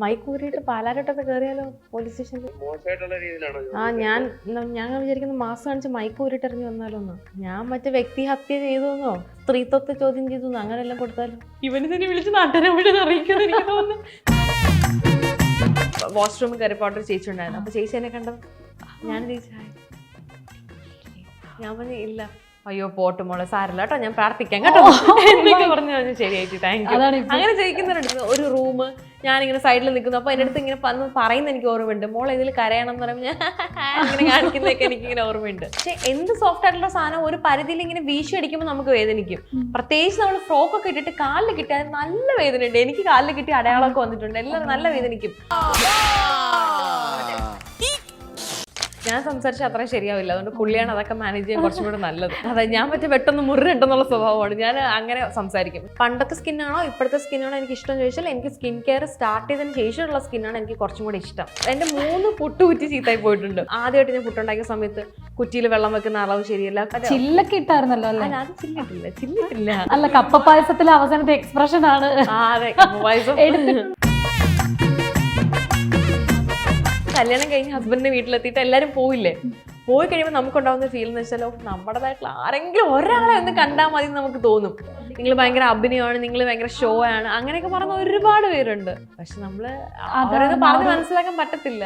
മൈക്കൂരിയിട്ട് പാലാരോട്ടൊക്കെ കയറിയാലോ police സ്റ്റേഷനിൽ? ഞാൻ വിചാരിക്കുന്ന മാസം കാണിച്ച് മൈക്കൂരിട്ട് ഇറങ്ങി വന്നാലോ എന്ന്. ഞാൻ മറ്റേ വ്യക്തി ഹത്യ ചെയ്തോന്നോ സ്ത്രീത്വത്തെ ചോദ്യം ചെയ്തു അങ്ങനെല്ലാം കൊടുത്താലോ? ഇവന് തന്നെ വിളിച്ച് നാട്ടുകാരെ എവിടെ അറിയിക്കുമെന്ന് എനിക്ക് തോന്നുന്നു. വാഷ്റൂമിൽ കയറിപ്പോട്ടൊരു ചേച്ചി ഉണ്ടായിരുന്നു. അപ്പൊ ചേച്ചി എന്നെ കണ്ടോ, ഞാൻ ഞാൻ പറഞ്ഞു ഇല്ല, അയ്യോ പോട്ട് മോളെ സാരില്ല കേട്ടോ, ഞാൻ പ്രാർത്ഥിക്കാം കേട്ടോ എന്നൊക്കെ പറഞ്ഞു. ശരിയായിട്ട് താങ്ക് യു. അങ്ങനെ ചെയ്യിക്കുന്നവരുണ്ട്. ഒരു റൂം ഞാനിങ്ങനെ സൈഡിൽ നിൽക്കുന്നു, അപ്പൊ എൻ്റെ അടുത്ത് ഇങ്ങനെ പറയുന്ന എനിക്ക് ഓർമ്മയുണ്ട്, മോളെ ഇതിൽ കരയണം എന്ന് പറയുമ്പോൾ ഞാൻ ഇങ്ങനെ കാണിക്കുന്നതൊക്കെ എനിക്കിങ്ങനെ ഓർമ്മയുണ്ട്. പക്ഷെ എന്ത് സോഫ്റ്റ് ആയിട്ടുള്ള സാധനം ഒരു പരിധിയിൽ ഇങ്ങനെ വീശി അടിക്കുമ്പോൾ നമുക്ക് വേദനിക്കും. പ്രത്യേകിച്ച് നമ്മൾ ഫ്രോക്കൊക്കെ ഇട്ടിട്ട് കാലിൽ കിട്ടിയാൽ നല്ല വേദനയുണ്ട്. എനിക്ക് കാലിൽ കിട്ടിയ അടയാളമൊക്കെ വന്നിട്ടുണ്ട്. എല്ലാവരും നല്ല വേദനിക്കും. ഞാൻ സംസാരിച്ചാൽ അത്രയും ശരിയാവില്ല, അതുകൊണ്ട് പുള്ളിയാണ് അതൊക്കെ മാനേജ് ചെയ്യാൻ കുറച്ചും കൂടെ നല്ലത്. അതെ, ഞാൻ മറ്റേ വെട്ടൊന്ന് മുറിട്ടുന്നുള്ള സ്വഭാവമാണ്. ഞാൻ അങ്ങനെ സംസാരിക്കും. പണ്ടത്തെ സ്കിന്നാണോ ഇപ്പോഴത്തെ സ്കിന്നാണോ എനിക്ക് ഇഷ്ടം ചോദിച്ചാൽ, എനിക്ക് സ്കിൻ കെയർ സ്റ്റാർട്ട് ചെയ്തതിന് ശേഷമുള്ള സ്കിന്നാണ് എനിക്ക് കുറച്ചും കൂടെ ഇഷ്ടം. എൻ്റെ 3 പുട്ടുകുറ്റി ചീത്തായി പോയിട്ടുണ്ട്. ആദ്യമായിട്ട് ഞാൻ പുട്ടുണ്ടാക്കിയ സമയത്ത് കുറ്റിയിൽ വെള്ളം വെക്കുന്ന അളവ് ശരിയല്ല. ചില്ലൊക്കെ ഇട്ടായിരുന്നല്ലോ അല്ലേ? അത് ചില്ലിട്ടില്ല. അല്ല, കപ്പ പായസത്തിലെ അവസാനത്തെ എക്സ്പ്രഷൻ ആണ്. അതെ, കപ്പ പായസം. കല്യാണം കഴിഞ്ഞ് ഹസ്ബൻഡിന്റെ വീട്ടിലെത്തിയിട്ട് എല്ലാവരും പോയില്ലേ, പോയി കഴിയുമ്പോൾ നമുക്കുണ്ടാവുന്ന ഫീൽ എന്ന് വെച്ചാലോ, നമ്മുടേതായിട്ടുള്ള ആരെങ്കിലും ഒരാളെ ഒന്ന് കണ്ടാൽ മതി എന്ന് നമുക്ക് തോന്നും. നിങ്ങൾ ഭയങ്കര അഭിനയമാണ്, നിങ്ങൾ ഭയങ്കര ഷോ ആണ്, അങ്ങനെയൊക്കെ പറഞ്ഞ ഒരുപാട് പേരുണ്ട്. പക്ഷെ നമ്മള് അവരത് പറഞ്ഞ് മനസ്സിലാക്കാൻ പറ്റത്തില്ല.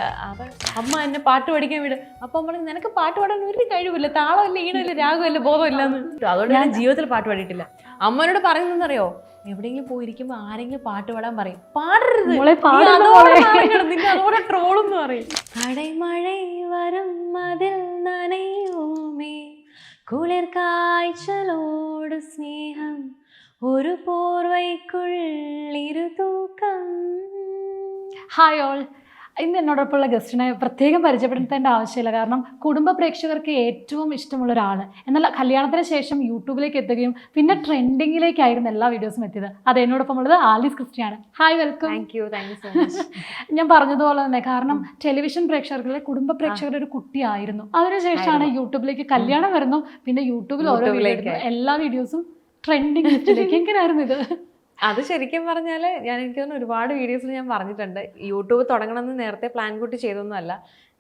അമ്മ എന്നെ പാട്ട് പഠിക്കാൻ വിടും. അപ്പൊ നമ്മൾ നിനക്ക് പാട്ട് പാടാൻ ഒരു കഴിവില്ല, താളമില്ല, ഈണമില്ല, രാഗമില്ല, ബോധമില്ല എന്ന്. അതുകൊണ്ട് ഞാൻ ജീവിതത്തിൽ പാട്ട് പാടിയിട്ടില്ല. അമ്മനോട് പറയുന്നറിയോ, എവിടെയെങ്കിലും പോയിരിക്കുമ്പോ ആരെങ്കിലും പാട്ട് പാടാൻ പറയും, പാടരുത്, നിന്നെ അതോടെ ട്രോളെന്ന് പറയും. അടൈമഴ വരും മതിൽ നനയുമേ, കുളിർ കാഴ്ചലോട് സ്നേഹം, ഒരു പോർവൈക്കുള്ളിരു തൂക്കം. ഹായ് ഓൾ, ഇന്ന് എന്നോടൊപ്പമുള്ള ഗസ്റ്റിനെ പ്രത്യേകം പരിചയപ്പെടുത്തേണ്ട ആവശ്യമില്ല. കാരണം കുടുംബ പ്രേക്ഷകർക്ക് ഏറ്റവും ഇഷ്ടമുള്ള ഒരാൾ. എന്നാൽ കല്യാണത്തിന് ശേഷം യൂട്യൂബിലേക്ക് എത്തുകയും പിന്നെ ട്രെൻഡിങ്ങിലേക്കായിരുന്നു എല്ലാ വീഡിയോസും എത്തിയത്. അത് എന്നോടൊപ്പമുള്ളത് ആലീസ് ക്രിസ്റ്റിയാണ്. Hi, welcome. Thank you so much. ഞാൻ പറഞ്ഞതുപോലെ തന്നെ, കാരണം ടെലിവിഷൻ പ്രേക്ഷകരിലെ കുടുംബ പ്രേക്ഷകരുടെ ഒരു കുട്ടിയായിരുന്നു. അതിനുശേഷമാണ് യൂട്യൂബിലേക്ക് കല്യാണം വരുന്നു, പിന്നെ യൂട്യൂബിൽ ഓരോ വീഡിയോ, എല്ലാ വീഡിയോസും ട്രെൻഡിങ് ലിസ്റ്റിലേക്ക്. എങ്ങനെയായിരുന്നു ഇത്? അത് ശരിക്കും പറഞ്ഞാൽ എനിക്ക് തോന്നുന്നു ഒരുപാട് വീഡിയോസിൽ ഞാൻ പറഞ്ഞിട്ടുണ്ട്. യൂട്യൂബ് തുടങ്ങണമെന്ന് നേരത്തെ പ്ലാൻ കൂട്ടി ചെയ്തൊന്നുമല്ല.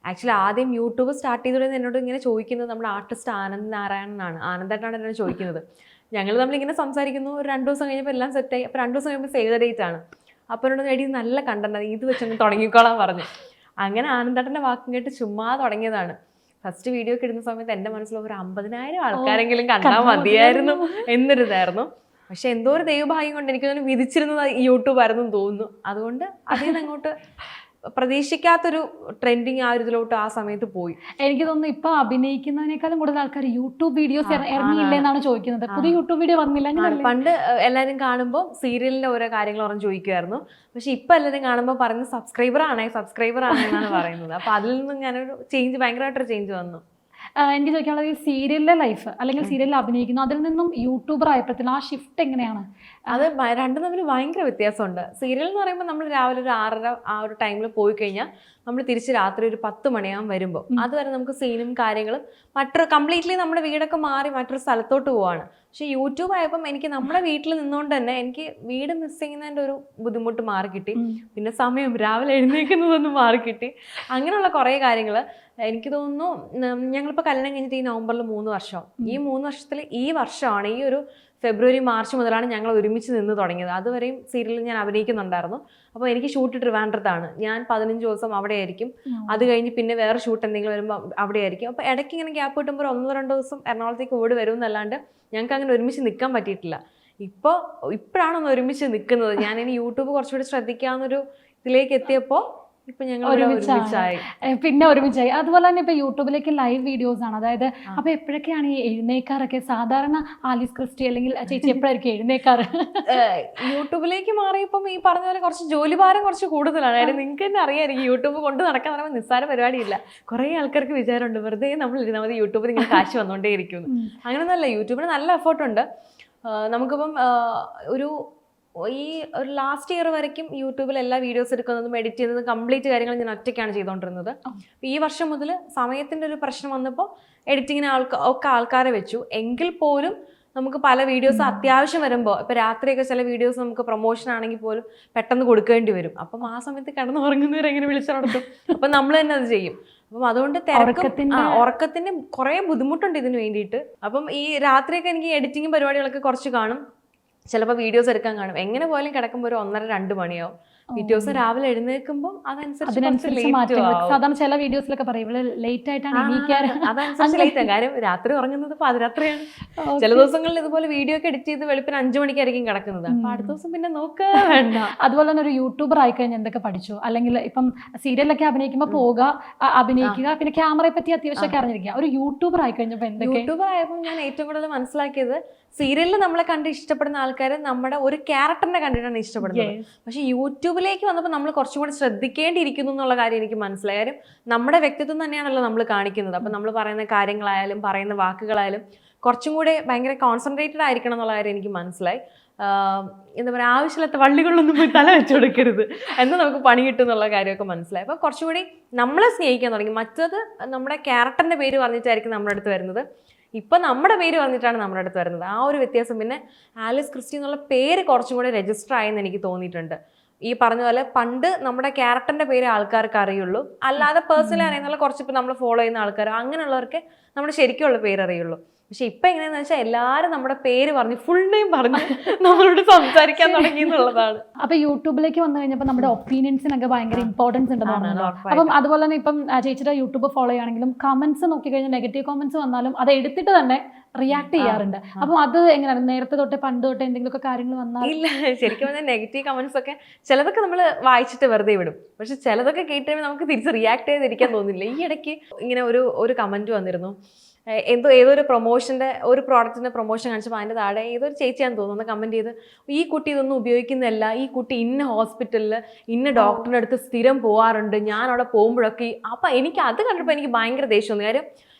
ആക്ച്വലി ആദ്യം യൂട്യൂബ് സ്റ്റാർട്ട് ചെയ്തോടെ എന്നോട് ഇങ്ങനെ ചോദിക്കുന്നത് നമ്മുടെ ആർട്ടിസ്റ്റ് ആനന്ദ് നാരായണനാണ്. ആനന്ദായിട്ടാണ് എന്നോട് ചോദിക്കുന്നത്. ഞങ്ങൾ തമ്മിലിങ്ങനെ സംസാരിക്കുന്നു. ഒരു 2 ദിവസം കഴിഞ്ഞപ്പോൾ എല്ലാം സെറ്റായി. അപ്പോൾ 2 ദിവസം കഴിയുമ്പോൾ സേവ് ദ ഡേറ്റ് ആണ്. അപ്പോൾ എന്നോട് എടി നല്ല കണ്ടന്റ്, ഇത് വെച്ചൊന്ന് തുടങ്ങിക്കോളാൻ പറഞ്ഞു. അങ്ങനെ ആനന്ദേട്ടൻ്റെ വാക്കും കേട്ട് ചുമ്മാ തുടങ്ങിയതാണ്. ഫസ്റ്റ് വീഡിയോ ഒക്കെ ഇടുന്ന സമയത്ത് എൻ്റെ മനസ്സിൽ ഒരു 50,000 ആൾക്കാരെങ്കിലും കണ്ടാൽ മതിയായിരുന്നു എന്നൊരിതായിരുന്നു. പക്ഷെ എന്തോ ഒരു ദൈവഭാഗ്യം കൊണ്ട് എനിക്ക് തോന്നുന്നു വിധിച്ചിരുന്നത് യൂട്യൂബ് ആയിരുന്നു തോന്നുന്നു. അതുകൊണ്ട് അതിൽ നിന്ന് അങ്ങോട്ട് പ്രതീക്ഷിക്കാത്തൊരു ട്രെൻഡിങ് ആ ഒരു ഇതിലോട്ട് ആ സമയത്ത് പോയി. എനിക്ക് തോന്നുന്നു ഇപ്പൊ അഭിനയിക്കുന്നതിനേക്കാളും കൂടുതൽ ആൾക്കാർ യൂട്യൂബ് വീഡിയോസ് ഇറങ്ങിയില്ലേ എന്നാണ് ചോദിക്കുന്നത്. പുതിയ യൂട്യൂബ് വീഡിയോ വന്നില്ല. പണ്ട് എല്ലാവരും കാണുമ്പോൾ സീരിയലിന്റെ ഓരോ കാര്യങ്ങൾ പറഞ്ഞ് ചോദിക്കുമായിരുന്നു. പക്ഷെ ഇപ്പൊ എല്ലാവരും കാണുമ്പോൾ പറഞ്ഞ് സബ്സ്ക്രൈബർ ആണേ എന്നാണ് പറയുന്നത്. അപ്പൊ അതിൽ നിന്നും ഞാനൊരു ചേഞ്ച്, ഭയങ്കരമായിട്ടൊരു ചേഞ്ച് വന്നു. എനിക്ക് ചോദിക്കാനുള്ളത്, ഈ സീരിയലിലെ ലൈഫ് അല്ലെങ്കിൽ സീരിയലിൽ അഭിനയിക്കുന്നു, അതിൽ നിന്നും യൂട്യൂബർ ആയപ്പോഴത്തേനും ആ ഷിഫ്റ്റ് എങ്ങനെയാണ്? അത് രണ്ടും തമ്മിൽ ഭയങ്കര വ്യത്യാസമുണ്ട്. സീരിയൽ എന്ന് പറയുമ്പോൾ നമ്മൾ രാവിലെ ഒരു 6:30 ആ ഒരു ടൈമിൽ പോയി കഴിഞ്ഞാൽ നമ്മൾ തിരിച്ച് രാത്രി ഒരു 10 മണിയാകും വരുമ്പോൾ. അതുവരെ നമുക്ക് സീനും കാര്യങ്ങളും കംപ്ലീറ്റ്ലി നമ്മുടെ വീടൊക്കെ മാറി മറ്റൊരു സ്ഥലത്തോട്ട് പോവാണ്. പക്ഷെ യൂട്യൂബ് ആയപ്പം എനിക്ക് നമ്മുടെ വീട്ടിൽ നിന്നുകൊണ്ട് തന്നെ എനിക്ക് വീട് മിസ് ചെയ്യുന്നതിൻ്റെ ഒരു ബുദ്ധിമുട്ട് മാറിക്കിട്ടി. പിന്നെ സമയം രാവിലെ എഴുന്നേൽക്കുന്നതൊന്നും മാറിക്കിട്ടി. അങ്ങനെയുള്ള കുറേ കാര്യങ്ങൾ എനിക്ക് തോന്നുന്നു. ഞങ്ങളിപ്പോൾ കല്യാണം കഴിഞ്ഞിട്ട് ഈ നവംബറിൽ 3 വർഷം. ഈ 3 വർഷത്തിൽ ഈ വർഷമാണ്, ഈ ഒരു ഫെബ്രുവരി മാർച്ച് മുതലാണ് ഞങ്ങൾ ഒരുമിച്ച് നിന്ന് തുടങ്ങിയത്. അതുവരെയും സീരിയലിൽ ഞാൻ അഭിനയിക്കുന്നുണ്ടായിരുന്നു. അപ്പോൾ എനിക്ക് ഷൂട്ട് ട്രിവാൻഡ്രത്താണ്. ഞാൻ 15 ദിവസം അവിടെ ആയിരിക്കും. അത് കഴിഞ്ഞ് പിന്നെ വേറെ ഷൂട്ട് എന്തെങ്കിലും വരുമ്പോൾ അവിടെ ആയിരിക്കും. അപ്പോൾ ഇടയ്ക്ക് ഇങ്ങനെ ഗ്യാപ്പ് കിട്ടുമ്പോൾ 1-2 ദിവസം എറണാകുളത്തേക്ക് ഓടി വരുമെന്നല്ലാണ്ട് ഞങ്ങൾക്ക് അങ്ങനെ ഒരുമിച്ച് നിൽക്കാൻ പറ്റിയിട്ടില്ല. ഇപ്പോഴാണ് ഒന്ന് ഒരുമിച്ച് നിൽക്കുന്നത്. ഞാനിനി യൂട്യൂബ് കുറച്ചുകൂടി ശ്രദ്ധിക്കാവുന്നൊരു ഇതിലേക്ക് എത്തിയപ്പോൾ ഇപ്പൊ ഞങ്ങൾ ഒരുമിച്ചായി. അതുപോലെ തന്നെ ഇപ്പൊ യൂട്യൂബിലേക്ക് ലൈവ് വീഡിയോസ് ആണ്. അതായത് അപ്പൊ എപ്പോഴൊക്കെയാണ് ഈ എഴുന്നേക്കാറൊക്കെ? സാധാരണ ആലീസ് ക്രിസ്റ്റി അല്ലെങ്കിൽ ചേച്ചി എപ്പോഴായിരിക്കും എഴുന്നേക്കാറ്? യൂട്യൂബിലേക്ക് മാറിയപ്പം ഈ പറഞ്ഞ പോലെ കുറച്ച് ജോലിഭാരം കുറച്ച് കൂടുതലാണ്. അതായത് നിങ്ങൾക്ക് തന്നെ അറിയാമായിരിക്കും, യൂട്യൂബ് കൊണ്ട് നടക്കാൻ പറയുമ്പോൾ നിസ്സാര പരിപാടിയില്ല. കുറേ ആൾക്കാർക്ക് വിചാരമുണ്ട് വെറുതെ നമ്മൾ ഇരുന്നാൽ മതി, യൂട്യൂബിൽ ഇങ്ങനെ കാശ് വന്നുകൊണ്ടേ ഇരിക്കുന്നു. അങ്ങനെയൊന്നുമല്ല. യൂട്യൂബിന് നല്ല എഫേർട്ടുണ്ട്. നമുക്കിപ്പം ഈ ഒരു ലാസ്റ്റ് ഇയർ വരയ്ക്കും യൂട്യൂബിൽ എല്ലാ വീഡിയോസ് എടുക്കുന്നതും എഡിറ്റ് ചെയ്യുന്നതും കംപ്ലീറ്റ് കാര്യങ്ങൾ ഞാൻ ഒറ്റയ്ക്കാണ് ചെയ്തുകൊണ്ടിരുന്നത്. ഈ വർഷം മുതൽ സമയത്തിൻ്റെ ഒരു പ്രശ്നം വന്നപ്പോൾ എഡിറ്റിങ്ങിന് ആൾക്കാരെ വെച്ചു. എങ്കിൽ പോലും നമുക്ക് പല വീഡിയോസ് അത്യാവശ്യം വരുമ്പോൾ ഇപ്പൊ രാത്രിയൊക്കെ ചില വീഡിയോസ് നമുക്ക് പ്രൊമോഷൻ ആണെങ്കിൽ പോലും പെട്ടെന്ന് കൊടുക്കേണ്ടി വരും. അപ്പം ആ സമയത്ത് കിടന്ന് ഉറങ്ങുന്നവരെ എങ്ങനെ വിളിച്ചു നടത്തും? അപ്പം നമ്മൾ തന്നെ അത് ചെയ്യും. അപ്പം അതുകൊണ്ട് ഉറക്കത്തിന് കുറെ ബുദ്ധിമുട്ടുണ്ട് ഇതിന് വേണ്ടിയിട്ട്. അപ്പം ഈ രാത്രിയൊക്കെ എനിക്ക് എഡിറ്റിംഗ് പരിപാടികളൊക്കെ കുറച്ച് കാണും, ചിലപ്പോൾ വീഡിയോസ് എടുക്കാൻ കാണും. എങ്ങനെ പോലും കിടക്കുമ്പോൾ ഒരു 1:30-2 മണിയാവും. പിറ്റേ ദിവസം രാവിലെ എഴുന്നേൽക്കുമ്പോൾ അതിനനുസരിച്ച് മാറ്റം. സാധാരണ ചില വീഡിയോസിലൊക്കെ പറയും ലേറ്റ് ആയിട്ടാണ് എണീക്കാറ്, അതനുസരിച്ച് ലേറ്റ് ആകും. കാര്യം രാത്രി ഉറങ്ങുന്നത് പാതിരാത്രിയാണ്. ചില ദിവസങ്ങളിൽ ഇതുപോലെ വീഡിയോ ഒക്കെ എഡിറ്റ് ചെയ്ത് വെളുപ്പിന് 5 മണിക്കായിരിക്കും കിടക്കുന്നത്. അപ്പൊ അടുത്ത ദിവസം പിന്നെ നോക്കുക വേണ്ട. അതുപോലെ തന്നെ ഒരു യൂട്യൂബർ ആയിക്കഴിഞ്ഞാൽ എന്തൊക്കെ പഠിച്ചു? അല്ലെങ്കിൽ ഇപ്പം സീരിയലൊക്കെ അഭിനയിക്കുമ്പോൾ പോവുക, അഭിനയിക്കുക, പിന്നെ ക്യാമറയെ പറ്റി അത്യാവശ്യമൊക്കെ അറിഞ്ഞിരിക്കുക. ഒരു യൂട്യൂബർ ആയിക്കഴിഞ്ഞപ്പോൾ എന്തൊക്കെ? യൂട്യൂബർ ആയപ്പോൾ ഞാൻ ഏറ്റവും കൂടുതൽ മനസ്സിലാക്കിയത്, സീരിയലിൽ നമ്മളെ കണ്ട് ഇഷ്ടപ്പെടുന്ന ആൾക്കാർ നമ്മുടെ ഒരു ക്യാരക്ടറിനെ കണ്ടിട്ടാണ് ഇഷ്ടപ്പെടുന്നത്. പക്ഷെ യൂട്യൂബിലേക്ക് വന്നപ്പോൾ നമ്മൾ കുറച്ചും കൂടി ശ്രദ്ധിക്കേണ്ടിയിരിക്കുന്നു എന്നുള്ള കാര്യം എനിക്ക് മനസ്സിലായി. കാര്യം നമ്മുടെ വ്യക്തിത്വം തന്നെയാണല്ലോ നമ്മൾ കാണിക്കുന്നത്. അപ്പം നമ്മൾ പറയുന്ന കാര്യങ്ങളായാലും പറയുന്ന വാക്കുകളായാലും കുറച്ചും കൂടെ ഭയങ്കര കോൺസെൻട്രേറ്റഡ് ആയിരിക്കണം എന്നുള്ള കാര്യം എനിക്ക് മനസ്സിലായി. എന്താ പറയുക, ആവശ്യമില്ലാത്ത വള്ളികളൊന്നും പോയി തല വെച്ച് കൊടുക്കരുത്, എന്നാൽ നമുക്ക് പണി കിട്ടും എന്നുള്ള കാര്യമൊക്കെ മനസ്സിലായി. അപ്പോൾ കുറച്ചുകൂടി നമ്മളെ സ്നേഹിക്കാൻ തുടങ്ങി. മറ്റത് നമ്മുടെ ക്യാരക്ടറിൻ്റെ പേര് പറഞ്ഞിട്ടായിരിക്കും നമ്മുടെ അടുത്ത് വരുന്നത്, ഇപ്പം നമ്മുടെ പേര് പറഞ്ഞിട്ടാണ് നമ്മുടെ അടുത്ത് വരുന്നത്. ആ ഒരു വ്യത്യാസം. പിന്നെ ആലിസ് ക്രിസ്റ്റി എന്നുള്ള പേര് കുറച്ചും കൂടി രജിസ്റ്റർ ആയെന്ന് എനിക്ക് തോന്നിയിട്ടുണ്ട്. ഈ പറഞ്ഞ പോലെ പണ്ട് നമ്മുടെ ക്യാരക്ടറിൻ്റെ പേര് ആൾക്കാർക്ക് അറിയുള്ളൂ, അല്ലാതെ പേഴ്സണലി അറിയുന്നുള്ള കുറച്ച് ഇപ്പം നമ്മൾ ഫോളോ ചെയ്യുന്ന ആൾക്കാർ അങ്ങനെയുള്ളവർക്ക് നമ്മുടെ ശരിക്കുള്ള പേര് അറിയുള്ളൂ. പക്ഷെ ഇപ്പം എങ്ങനെയാണെന്ന് വെച്ചാൽ എല്ലാവരും നമ്മുടെ പേര് പറഞ്ഞ് ഫുൾ നെയിം പറഞ്ഞ് നമ്മളോട് സംസാരിക്കാൻ തുടങ്ങി എന്നുള്ളതാണ്. അപ്പൊ യൂട്യൂബിലേക്ക് വന്നു കഴിഞ്ഞപ്പോൾ നമ്മുടെ ഒപ്പീനിയൻസിനൊക്കെ ഭയങ്കര ഇമ്പോർട്ടൻസ് ഉണ്ടെന്നാണ്. അപ്പം അതുപോലെ തന്നെ ഇപ്പം ചേച്ചിയുടെ യൂട്യൂബ് ഫോളോ ചെയ്യുകയാണെങ്കിലും കമന്റ്സ് നോക്കിക്കഴിഞ്ഞാൽ നെഗറ്റീവ് കമന്റ്സ് വന്നാലും അത് എടുത്തിട്ട് തന്നെ റിയാക്ട് ചെയ്യാറുണ്ട്. അപ്പം അത് എങ്ങനെയാണ്? നേരത്തെ തൊട്ട് പണ്ട് തൊട്ട് എന്തെങ്കിലുമൊക്കെ കാര്യങ്ങൾ വന്നാൽ? ഇല്ല, ശരിക്കും പറഞ്ഞാൽ നെഗറ്റീവ് കമന്റ്സ് ഒക്കെ ചിലതൊക്കെ നമ്മൾ വായിച്ചിട്ട് വെറുതെ വിടും. പക്ഷെ ചിലതൊക്കെ കേട്ട് കഴിയുമ്പോൾ നമുക്ക് തിരിച്ച് റിയാക്ട് ചെയ്തിരിക്കാൻ തോന്നില്ല. ഈ ഇടയ്ക്ക് ഇങ്ങനെ ഒരു കമന്റ് വന്നിരുന്നു, ഏതൊരു പ്രൊമോഷൻ്റെ ഒരു പ്രോഡക്റ്റിൻ്റെ പ്രൊമോഷൻ കാണിച്ചപ്പോൾ അതിൻ്റെ താഴെ ഏതൊരു ചേച്ചിയാണെന്ന് തോന്നുന്നു കമൻറ്റ് ചെയ്ത്, ഈ കുട്ടി ഇതൊന്നും ഉപയോഗിക്കുന്നതല്ല, ഈ കുട്ടി ഇന്ന ഹോസ്പിറ്റലിൽ ഇന്ന ഡോക്ടറിൻ്റെ അടുത്ത് സ്ഥിരം പോകാറുണ്ട്, ഞാൻ അവിടെ പോകുമ്പോഴൊക്കെ. അപ്പം എനിക്ക് അത് കണ്ടപ്പോൾ എനിക്ക് ഭയങ്കര ദേഷ്യം തോന്നി. കാര്യം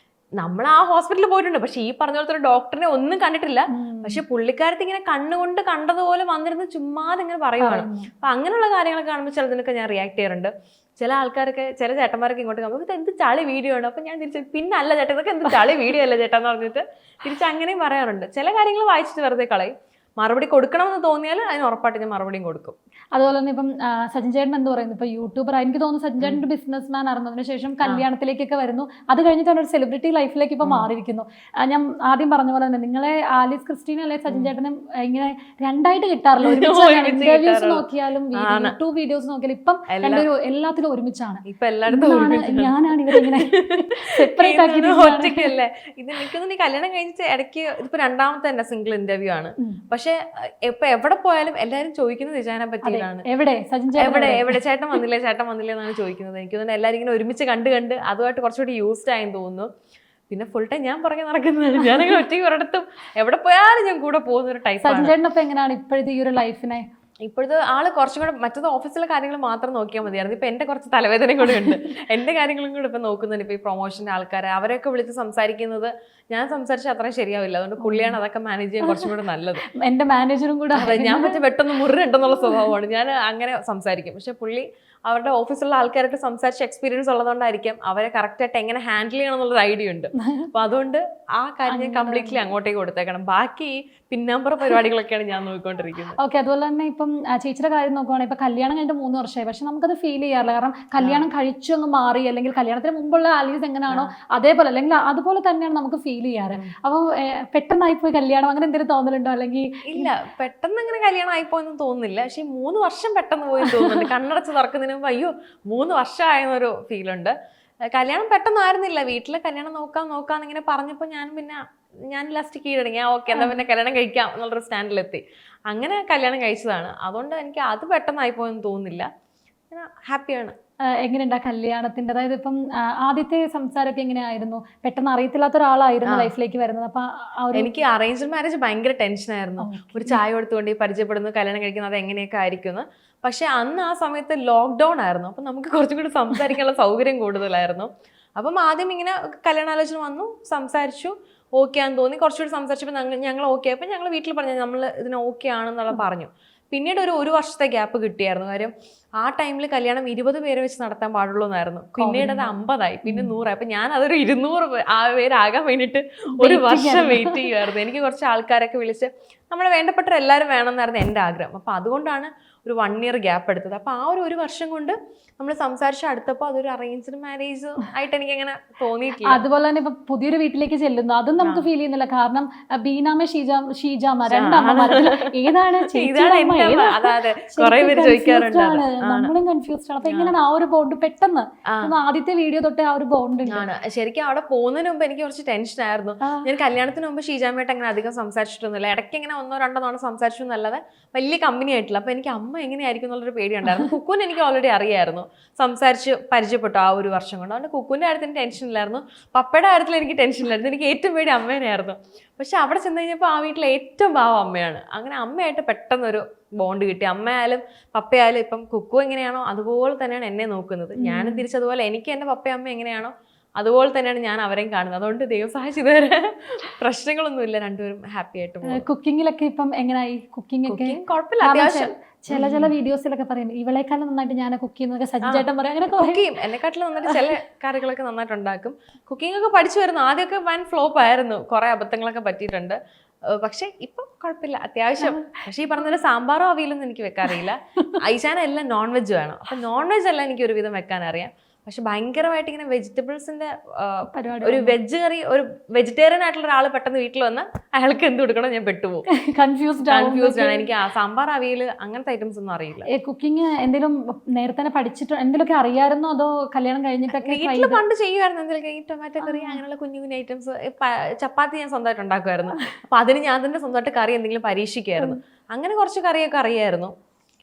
നമ്മൾ ആ ഹോസ്പിറ്റലിൽ പോയിട്ടുണ്ട്, പക്ഷെ ഈ പറഞ്ഞ പോലത്തെ ഒരു ഡോക്ടറിനെ ഒന്നും കണ്ടിട്ടില്ല. പക്ഷെ പുള്ളിക്കാരത്തി ഇങ്ങനെ കണ്ണുകൊണ്ട് കണ്ടതുപോലെ വന്നിരുന്ന് ചുമ്മാതെ ഇങ്ങനെ പറയുവാണ്. അപ്പം അങ്ങനെയുള്ള കാര്യങ്ങളൊക്കെ കാണുമ്പോൾ ചിലതിനൊക്കെ ഞാൻ റിയാക്ട് ചെയ്യാറുണ്ട്. ചില ആൾക്കാരൊക്കെ, ചില ചേട്ടന്മാരൊക്കെ ഇങ്ങോട്ട് കാണുമ്പോൾ ഇത് എന്ത് ചളി വീഡിയോ ആണ്. അപ്പം ഞാൻ തിരിച്ച് പിന്നെ അല്ല ചേട്ടാ, ഇതൊക്കെ എന്ത് ചളി വീഡിയോ അല്ല ചേട്ടാ എന്ന് പറഞ്ഞിട്ട് തിരിച്ച് അങ്ങനെയും പറയാറുണ്ട്. ചില കാര്യങ്ങൾ വായിച്ചിട്ട് വെറുതെ കളയും. മറുപടി കൊടുക്കണമെന്ന് തോന്നിയാൽ അതിന് ഉറപ്പായിട്ട് ഞാൻ മറുപടിയും കൊടുക്കും. അതുപോലെ തന്നെ ഇപ്പം സച്ചിൻ ചേട്ടൻ എന്ത് പറയുന്നു, ഇപ്പൊ യൂട്യൂബർ എനിക്ക് തോന്നുന്നു സച്ചിൻ ചേട്ടൻ ഒരു ബിസിനസ് മാൻ ആയിരുന്നതിന് ശേഷം കല്യാണത്തിലേക്കൊക്കെ വരുന്നു, അത് കഴിഞ്ഞിട്ടാണ് ഒരു സെലിബ്രിറ്റി ലൈഫിലേക്ക് ഇപ്പൊ മാറിയിരിക്കുന്നു. ഞാൻ ആദ്യം പറഞ്ഞ പോലെ തന്നെ നിങ്ങളെ ആലിസ് ക്രിസ്റ്റീന അല്ലെ സച്ചിൻ ചേട്ടനും ഇങ്ങനെ രണ്ടായിട്ട് കിട്ടാറില്ല, ഇന്റർവ്യൂസ് നോക്കിയാലും യൂട്യൂബ് വീഡിയോസ് നോക്കിയാലും ഇപ്പം രണ്ടുപേരും എല്ലാത്തിലും ഒരുമിച്ചാണ്. ഞാനാണ് ഇവരിങ്ങനെ സെപ്പറേറ്റ് ആക്കിയിട്ടില്ലേ. ഇത് എനിക്കൊന്നും ഈ കല്യാണം കഴിഞ്ഞിട്ട് ഇടയ്ക്ക് ഇതിപ്പോ രണ്ടാമത്തെ തന്നെ സിംഗിൾ ഇന്റർവ്യൂ ആണ്. പക്ഷെ ഇപ്പൊ എവിടെ പോയാലും എല്ലാരും ചോദിക്കുന്നത് ദിശാനെ പറ്റിയാണ്. എവിടെ ചേട്ടൻ വന്നില്ലേ എന്നാണ് ചോദിക്കുന്നത്. എനിക്ക് തോന്നുന്നു എല്ലാരും ഇങ്ങനെ ഒരുമിച്ച് കണ്ട് അതുമായിട്ട് കുറച്ചുകൂടി യൂസ്ഡ് ആയെന്ന് തോന്നുന്നു. പിന്നെ ഫുൾ ടൈം ഞാൻ പുറകെ നടക്കുന്നതാണ്. ഞാനങ്ങനെ ഒറ്റയ്ക്ക് ഒരിടത്തും എവിടെ പോയാലും ഞാൻ കൂടെ പോകുന്ന ഒരു ടൈപ്പ്. സച്ചിൻ ചേട്ടനൊപ്പം എങ്ങനെയാണ് ഇപ്പോഴത്തെ ഈ ഒരു ലൈഫിനെ? ഇപ്പോഴത്തെ ആള് കുറച്ചും കൂടെ മറ്റത് ഓഫീസിലെ കാര്യങ്ങൾ മാത്രം നോക്കിയാൽ മതിയായിരുന്നു. ഇപ്പൊ എന്റെ കുറച്ച് തലവേദനയും കൂടെ ഉണ്ട്. എന്റെ കാര്യങ്ങളും കൂടെ ഇപ്പൊ നോക്കുന്നുണ്ട്. ഇപ്പൊ ഈ പ്രൊമോഷന്റെ ആൾക്കാരെ അവരൊക്കെ വിളിച്ച് സംസാരിക്കുന്നത് ഞാൻ സംസാരിച്ചാൽ അത്രയും ശരിയാവില്ല. അതുകൊണ്ട് പുള്ളിയാണ് അതൊക്കെ മാനേജ് ചെയ്യാൻ കുറച്ചും കൂടെ നല്ലത്. എന്റെ മാനേജറും കൂടെ ഞാൻ മറ്റേ പെട്ടെന്ന് മുറിണ്ടെന്നുള്ള സ്വഭാവമാണ്. ഞാൻ അങ്ങനെ സംസാരിക്കും. പക്ഷെ പുള്ളി അവരുടെ ഓഫീസിലുള്ള ആൾക്കാരായിട്ട് സംസാരിച്ച എക്സ്പീരിയൻസ് ഉള്ളതുകൊണ്ടായിരിക്കും അവരെ കറക്റ്റായിട്ട് എങ്ങനെ ഹാൻഡിൽ ചെയ്യണം എന്നുള്ളൊരു ഐഡിയ ഉണ്ട്. അപ്പൊ അതുകൊണ്ട് ആ കാര്യം ഞാൻ കംപ്ലീറ്റ്ലി അങ്ങോട്ടേക്ക് കൊടുത്തേക്കണം. ബാക്കി പിന്നാമ്പുറ പരിപാടികളൊക്കെയാണ് ഞാൻ നോക്കിക്കൊണ്ടിരിക്കുന്നത്. ഓക്കെ. അതുപോലെ തന്നെ ഇപ്പം ചേച്ചിയുടെ കാര്യം നോക്കുവാണെങ്കിൽ ഇപ്പൊ കല്യാണം കഴിഞ്ഞിട്ട് 3 വർഷമായി, പക്ഷെ നമുക്കത് ഫീൽ ചെയ്യാറില്ല. കാരണം കല്യാണം കഴിച്ചു അങ്ങ് മാറി, അല്ലെങ്കിൽ കല്യാണത്തിന് മുമ്പുള്ള ആലീസ് എങ്ങനെയാണോ അതേപോലെ അല്ലെങ്കിൽ അതുപോലെ തന്നെയാണ് നമുക്ക് ഫീൽ ചെയ്യാറ്. അപ്പൊ പെട്ടെന്നായിപ്പോയി കല്യാണം അങ്ങനെ എന്തെങ്കിലും തോന്നലുണ്ടോ? അല്ലെങ്കിൽ ഇല്ല, പെട്ടെന്ന് അങ്ങനെ കല്യാണം ആയിപ്പോയെന്ന് തോന്നുന്നില്ല. പക്ഷെ 3 വർഷം പെട്ടെന്ന് പോയി തോന്നുന്നുണ്ട്. കണ്ണടച്ച് തുറക്കുന്നതിന് മുമ്പ് അയ്യോ 3 വർഷമായെന്നൊരു ഫീലുണ്ട്. കല്യാണം പെട്ടെന്നായിരുന്നില്ല. വീട്ടിലെ കല്യാണം നോക്കാന്ന് ഇങ്ങനെ പറഞ്ഞപ്പോൾ ഞാൻ ലാസ്റ്റ് കീഴടങ്ങി. ഓക്കെ എന്നാൽ പിന്നെ കല്യാണം കഴിക്കാം എന്നുള്ളൊരു സ്റ്റാൻഡിലെത്തി. അങ്ങനെ കല്യാണം കഴിച്ചതാണ്. അതുകൊണ്ട് എനിക്ക് അത് പെട്ടെന്നായിപ്പോയെന്ന് തോന്നുന്നില്ല. ഹാപ്പിയാണ്. എങ്ങനെയുണ്ട് കല്യാണത്തിന്റെ? അതായത് ഇപ്പം ആദ്യത്തെ സംസാരമൊക്കെ എങ്ങനെയായിരുന്നു? പെട്ടെന്ന് അറിയത്തില്ലാത്ത ഒരാളായിരുന്നു ലൈഫിലേക്ക് വരുന്നത്. അപ്പൊ എനിക്ക് അറേഞ്ച്ഡ് മാരേജ് ഭയങ്കര ടെൻഷനായിരുന്നു. ഒരു ചായ കൊടുത്തുകൊണ്ട് പരിചയപ്പെടുന്നു, കല്യാണം കഴിക്കുന്നത്, അത് എങ്ങനെയൊക്കെ ആയിരിക്കും. പക്ഷെ അന്ന് ആ സമയത്ത് ലോക്ക്ഡൗൺ ആയിരുന്നു. അപ്പം നമുക്ക് കുറച്ചും കൂടി സംസാരിക്കാനുള്ള സൗകര്യം കൂടുതലായിരുന്നു. അപ്പം ആദ്യം ഇങ്ങനെ കല്യാണാലോചന വന്നു, സംസാരിച്ചു, ഓക്കെ ആണെന്ന് തോന്നി. കുറച്ചുകൂടി സംസാരിച്ചപ്പോൾ ഞങ്ങൾ ഓക്കെ ആയപ്പോൾ ഞങ്ങൾ വീട്ടിൽ പറഞ്ഞു നമ്മൾ ഇതിന് ഓക്കെ ആണെന്നുള്ള പറഞ്ഞു. പിന്നീട് ഒരു വർഷത്തെ ഗ്യാപ്പ് കിട്ടിയായിരുന്നു. കാര്യം ആ ടൈമിൽ കല്യാണം 20 പേരെ വെച്ച് നടത്താൻ പാടുള്ളൂ എന്നായിരുന്നു. പിന്നീട് അത് 50 പിന്നെ 100. അപ്പൊ ഞാൻ അതൊരു 200 പേരാകാൻ വേണ്ടിയിട്ട് ഒരു വർഷം വെയിറ്റ് ചെയ്യുമായിരുന്നു. എനിക്ക് കുറച്ച് ആൾക്കാരൊക്കെ വിളിച്ച് നമ്മളെ വേണ്ടപ്പെട്ട എല്ലാവരും വേണമെന്നായിരുന്നു എൻ്റെ ആഗ്രഹം. അപ്പൊ അതുകൊണ്ടാണ് ഒരു 1 ഇയർ ഗ്യാപ്പ് എടുത്തത്. അപ്പൊ ആ ഒരു വർഷം കൊണ്ട് നമ്മൾ സംസാരിച്ച് അടുത്തപ്പോൾ അതൊരു അറേഞ്ച്ഡ് മാരേജ് ആയിട്ട് എനിക്ക് അങ്ങനെ തോന്നിയിട്ടില്ല. അതുപോലെ തന്നെ ഇപ്പൊ പുതിയൊരു വീട്ടിലേക്ക് ചെല്ലുന്നു, അതും നമുക്ക് ഫീൽ ചെയ്യുന്നില്ല. കാരണം ബീനാമ ഷീജാമ രണ്ടമ്മമാര് ഏതാണ് നമ്മളും കൺഫ്യൂസ്ഡ് ആണ്. അപ്പൊ എങ്ങനെയാണ് ആ ഒരു ബോണ്ട് പെട്ടെന്ന് ആദ്യത്തെ വീഡിയോ തൊട്ട് ആ ഒരു ബോണ്ട് ആണ്? ശരിക്കും അവിടെ പോകുന്നതിന് മുമ്പ് എനിക്ക് കുറച്ച് ടെൻഷൻ ആയിരുന്നു. ഞാൻ കല്യാണത്തിന് മുമ്പ് ഷീജാമയായിട്ട് അങ്ങനെ അധികം സംസാരിച്ചിട്ടൊന്നുമില്ല. ഇടയ്ക്ക് ഇങ്ങനെ 1-2 തവണ സംസാരിച്ചു എന്നല്ലാതെ വലിയ കമ്പനി ആയിട്ടില്ല. അപ്പൊ എനിക്ക് അമ്മ എങ്ങനെയായിരിക്കും എന്നുള്ളൊരു പേടിയുണ്ടായിരുന്നു. കുക്കുവിന് എനിക്ക് ഓൾറെഡി അറിയായിരുന്നു, സംസാരിച്ച് പരിചയപ്പെട്ടു ആ ഒരു വർഷം കൊണ്ട്. അതുകൊണ്ട് കുക്കുവിൻ്റെ കാര്യത്തിന് ടെൻഷൻ ഇല്ലായിരുന്നു, പപ്പയുടെ കാര്യത്തിൽ എനിക്ക് ടെൻഷൻ ഇല്ലായിരുന്നു. എനിക്ക് ഏറ്റവും പേടി അമ്മേനെയായിരുന്നു. പക്ഷെ അവിടെ ചെന്ന് കഴിഞ്ഞപ്പോൾ ആ വീട്ടിലെ ഏറ്റവും പാവം അമ്മയാണ്. അങ്ങനെ അമ്മയായിട്ട് പെട്ടെന്നൊരു ബോണ്ട് കിട്ടി. അമ്മയായാലും പപ്പയായാലും ഇപ്പം കുക്കു എങ്ങനെയാണോ അതുപോലെ തന്നെയാണ് എന്നെ നോക്കുന്നത്. ഞാനും തിരിച്ചതുപോലെ എനിക്ക് എൻ്റെ പപ്പയും അമ്മ എങ്ങനെയാണോ അതുപോലെ തന്നെയാണ് ഞാൻ അവരെയും കാണുന്നത്. അതുകൊണ്ട് ദൈവം സഹായിച്ചു ഇതുവരെ പ്രശ്നങ്ങളൊന്നുമില്ല, രണ്ടുപേരും ഹാപ്പി ആയിട്ട് പോകും. കുക്കിങ്ങിലൊക്കെ ഇപ്പം എങ്ങനെയായി? കുക്കിംഗ് ഒക്കെ കുഴപ്പമില്ല, അത്യാവശ്യം. ചില വീഡിയോസിലൊക്കെ പറയും ഇവളെക്കാളും നന്നായിട്ട് ഞാൻ കുക്ക് ചെയ്യുന്നതൊക്കെ സജ്ജേട്ടൻ പറയും. അങ്ങനെ കുക്ക് ചെയ്യും, എന്നെക്കാട്ടിലും നന്നായിട്ട് ചില കറികളൊക്കെ നന്നായിട്ട് ഉണ്ടാക്കും. കുക്കിംഗ് ഒക്കെ പഠിച്ചു വരുന്നു. ആദ്യമൊക്കെ വൻ ഫ്ലോപ്പ് ആയിരുന്നു, കുറെ അബദ്ധങ്ങളൊക്കെ പറ്റിയിട്ടുണ്ട്. പക്ഷെ ഇപ്പം കുഴപ്പമില്ല, അത്യാവശ്യം. പക്ഷെ ഈ പറഞ്ഞ സാമ്പാറോ അവിയലൊന്നും എനിക്ക് വെക്കാറിയില്ല. ഐശാന എല്ലാം നോൺ വെജ് വേണം. അപ്പൊ നോൺ വെജ് എല്ലാം എനിക്ക് ഒരുവിധം വെക്കാൻ അറിയാം. പക്ഷെ ഭയങ്കരമായിട്ട് ഇങ്ങനെ വെജിറ്റബിൾസിന്റെ ഒരു വെജ് കറി, ഒരു വെജിറ്റേറിയൻ ആയിട്ടുള്ള ഒരാൾ പെട്ടെന്ന് വീട്ടിൽ വന്ന് അയാൾക്ക് എന്ത് കൊടുക്കണം ഞാൻ പെട്ടുപോകും. കൺഫ്യൂസ്ഡ് ആണ്. എനിക്ക് സാമ്പാർ അവിയൽ അങ്ങനത്തെ ഐറ്റംസ് ഒന്നും അറിയില്ല. കുക്കിംഗ് എന്തെങ്കിലും നേരത്തെ പഠിച്ചിട്ട് എന്തെങ്കിലുമൊക്കെ അറിയാമായിരുന്നോ അതോ കല്യാണം കഴിഞ്ഞിട്ടൊക്കെ? വീട്ടിൽ പണ്ട് ചെയ്യുമായിരുന്നു എന്തെങ്കിലും, ഈ ടൊമാറ്റോ കറി അങ്ങനെയുള്ള കുഞ്ഞു കുഞ്ഞു ഐറ്റംസ്. ചപ്പാത്തി ഞാൻ സ്വന്തമായിട്ട് ഉണ്ടാക്കുമായിരുന്നു. അപ്പൊ അതിന് ഞാൻ തന്നെ സ്വന്തമായിട്ട് കറി എന്തെങ്കിലും പരീക്ഷിക്കുമായിരുന്നു. അങ്ങനെ കുറച്ച് കറിയൊക്കെ അറിയായിരുന്നു.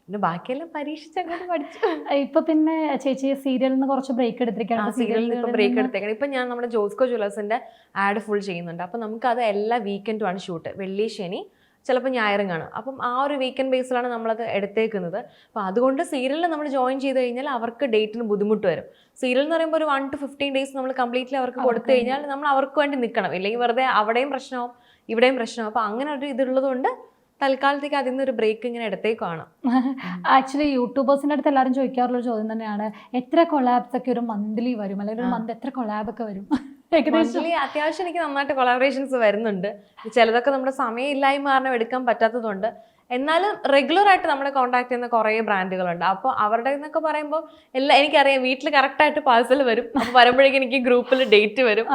പിന്നെ ബാക്കിയെല്ലാം പരീക്ഷിച്ചങ്ങോട്ട് പഠിച്ചു. ഇപ്പൊ പിന്നെ ചേച്ചി സീരിയലിൽ നിന്ന് കുറച്ച് ബ്രേക്ക് എടുത്തിരിക്കുകയാണ്. സീരിയലിൽ നിന്ന് ബ്രേക്ക് എടുത്തേക്കണം. ഇപ്പൊ ഞാൻ നമ്മുടെ ജോസ്കോ ജ്വല്ലേഴ്സിന്റെ ആഡ് ഫുൾ ചെയ്യുന്നുണ്ട്. അപ്പൊ നമുക്ക് അത് എല്ലാ വീക്കെൻഡുമാണ് ഷൂട്ട്, വെള്ളി ശനി ചിലപ്പോൾ ഞായറും കാണും. അപ്പം ആ ഒരു വീക്കെൻഡ് ബേസിലാണ് നമ്മളത് എടുത്തേക്കുന്നത്. അപ്പോൾ അതുകൊണ്ട് സീരിയലിൽ നമ്മൾ ജോയിൻ ചെയ്ത് കഴിഞ്ഞാൽ അവർക്ക് ഡേറ്റിന് ബുദ്ധിമുട്ട് വരും. സീരിയൽ എന്ന് പറയുമ്പോൾ ഒരു 1 to 15 days നമ്മൾ കംപ്ലീറ്റ്ലി അവർക്ക് കൊടുത്തു കഴിഞ്ഞാൽ നമ്മൾ അവർക്ക് വേണ്ടി നിൽക്കണം. ഇല്ലെങ്കിൽ വെറുതെ അവിടെയും പ്രശ്നമാവും ഇവിടെയും പ്രശ്നമാവും. അപ്പോൾ അങ്ങനെ ഒരു ഇതുള്ളത് കൊണ്ട് തൽക്കാലത്തേക്ക് അതിൽ നിന്നൊരു ബ്രേക്ക് ഇങ്ങനെ എടുത്തേക്കാണ്. ആക്ച്വലി യൂട്യൂബേഴ്സിൻ്റെ അടുത്ത് എല്ലാവരും ചോദിക്കാറുള്ള ചോദ്യം തന്നെയാണ്, എത്ര കൊളാബ്സ് ഒക്കെ ഒരു മന്ത്ലി വരും, അല്ലെങ്കിൽ ഒരു മന്ത് എത്ര കൊളാബ് ഒക്കെ വരും? മന്ത്ലി അത്യാവശ്യം എനിക്ക് നന്നായിട്ട് കൊളാബറേഷൻസ് വരുന്നുണ്ട്. ചിലതൊക്കെ നമ്മുടെ സമയമില്ലായ്മ കാരണം എടുക്കാൻ പറ്റാത്തതുകൊണ്ട്. എന്നാലും റെഗുലർ ആയിട്ട് നമ്മളെ കോൺടാക്ട് ചെയ്യുന്ന കുറേ ബ്രാൻഡുകളുണ്ട്. അപ്പോൾ അവരുടെ എന്നൊക്കെ പറയുമ്പോൾ എനിക്കറിയാം വീട്ടിൽ കറക്റ്റായിട്ട് പാഴ്സൽ വരും. അപ്പോൾ വരുമ്പോഴേക്കും എനിക്ക് ഗ്രൂപ്പിൽ ഡേറ്റ് വരും.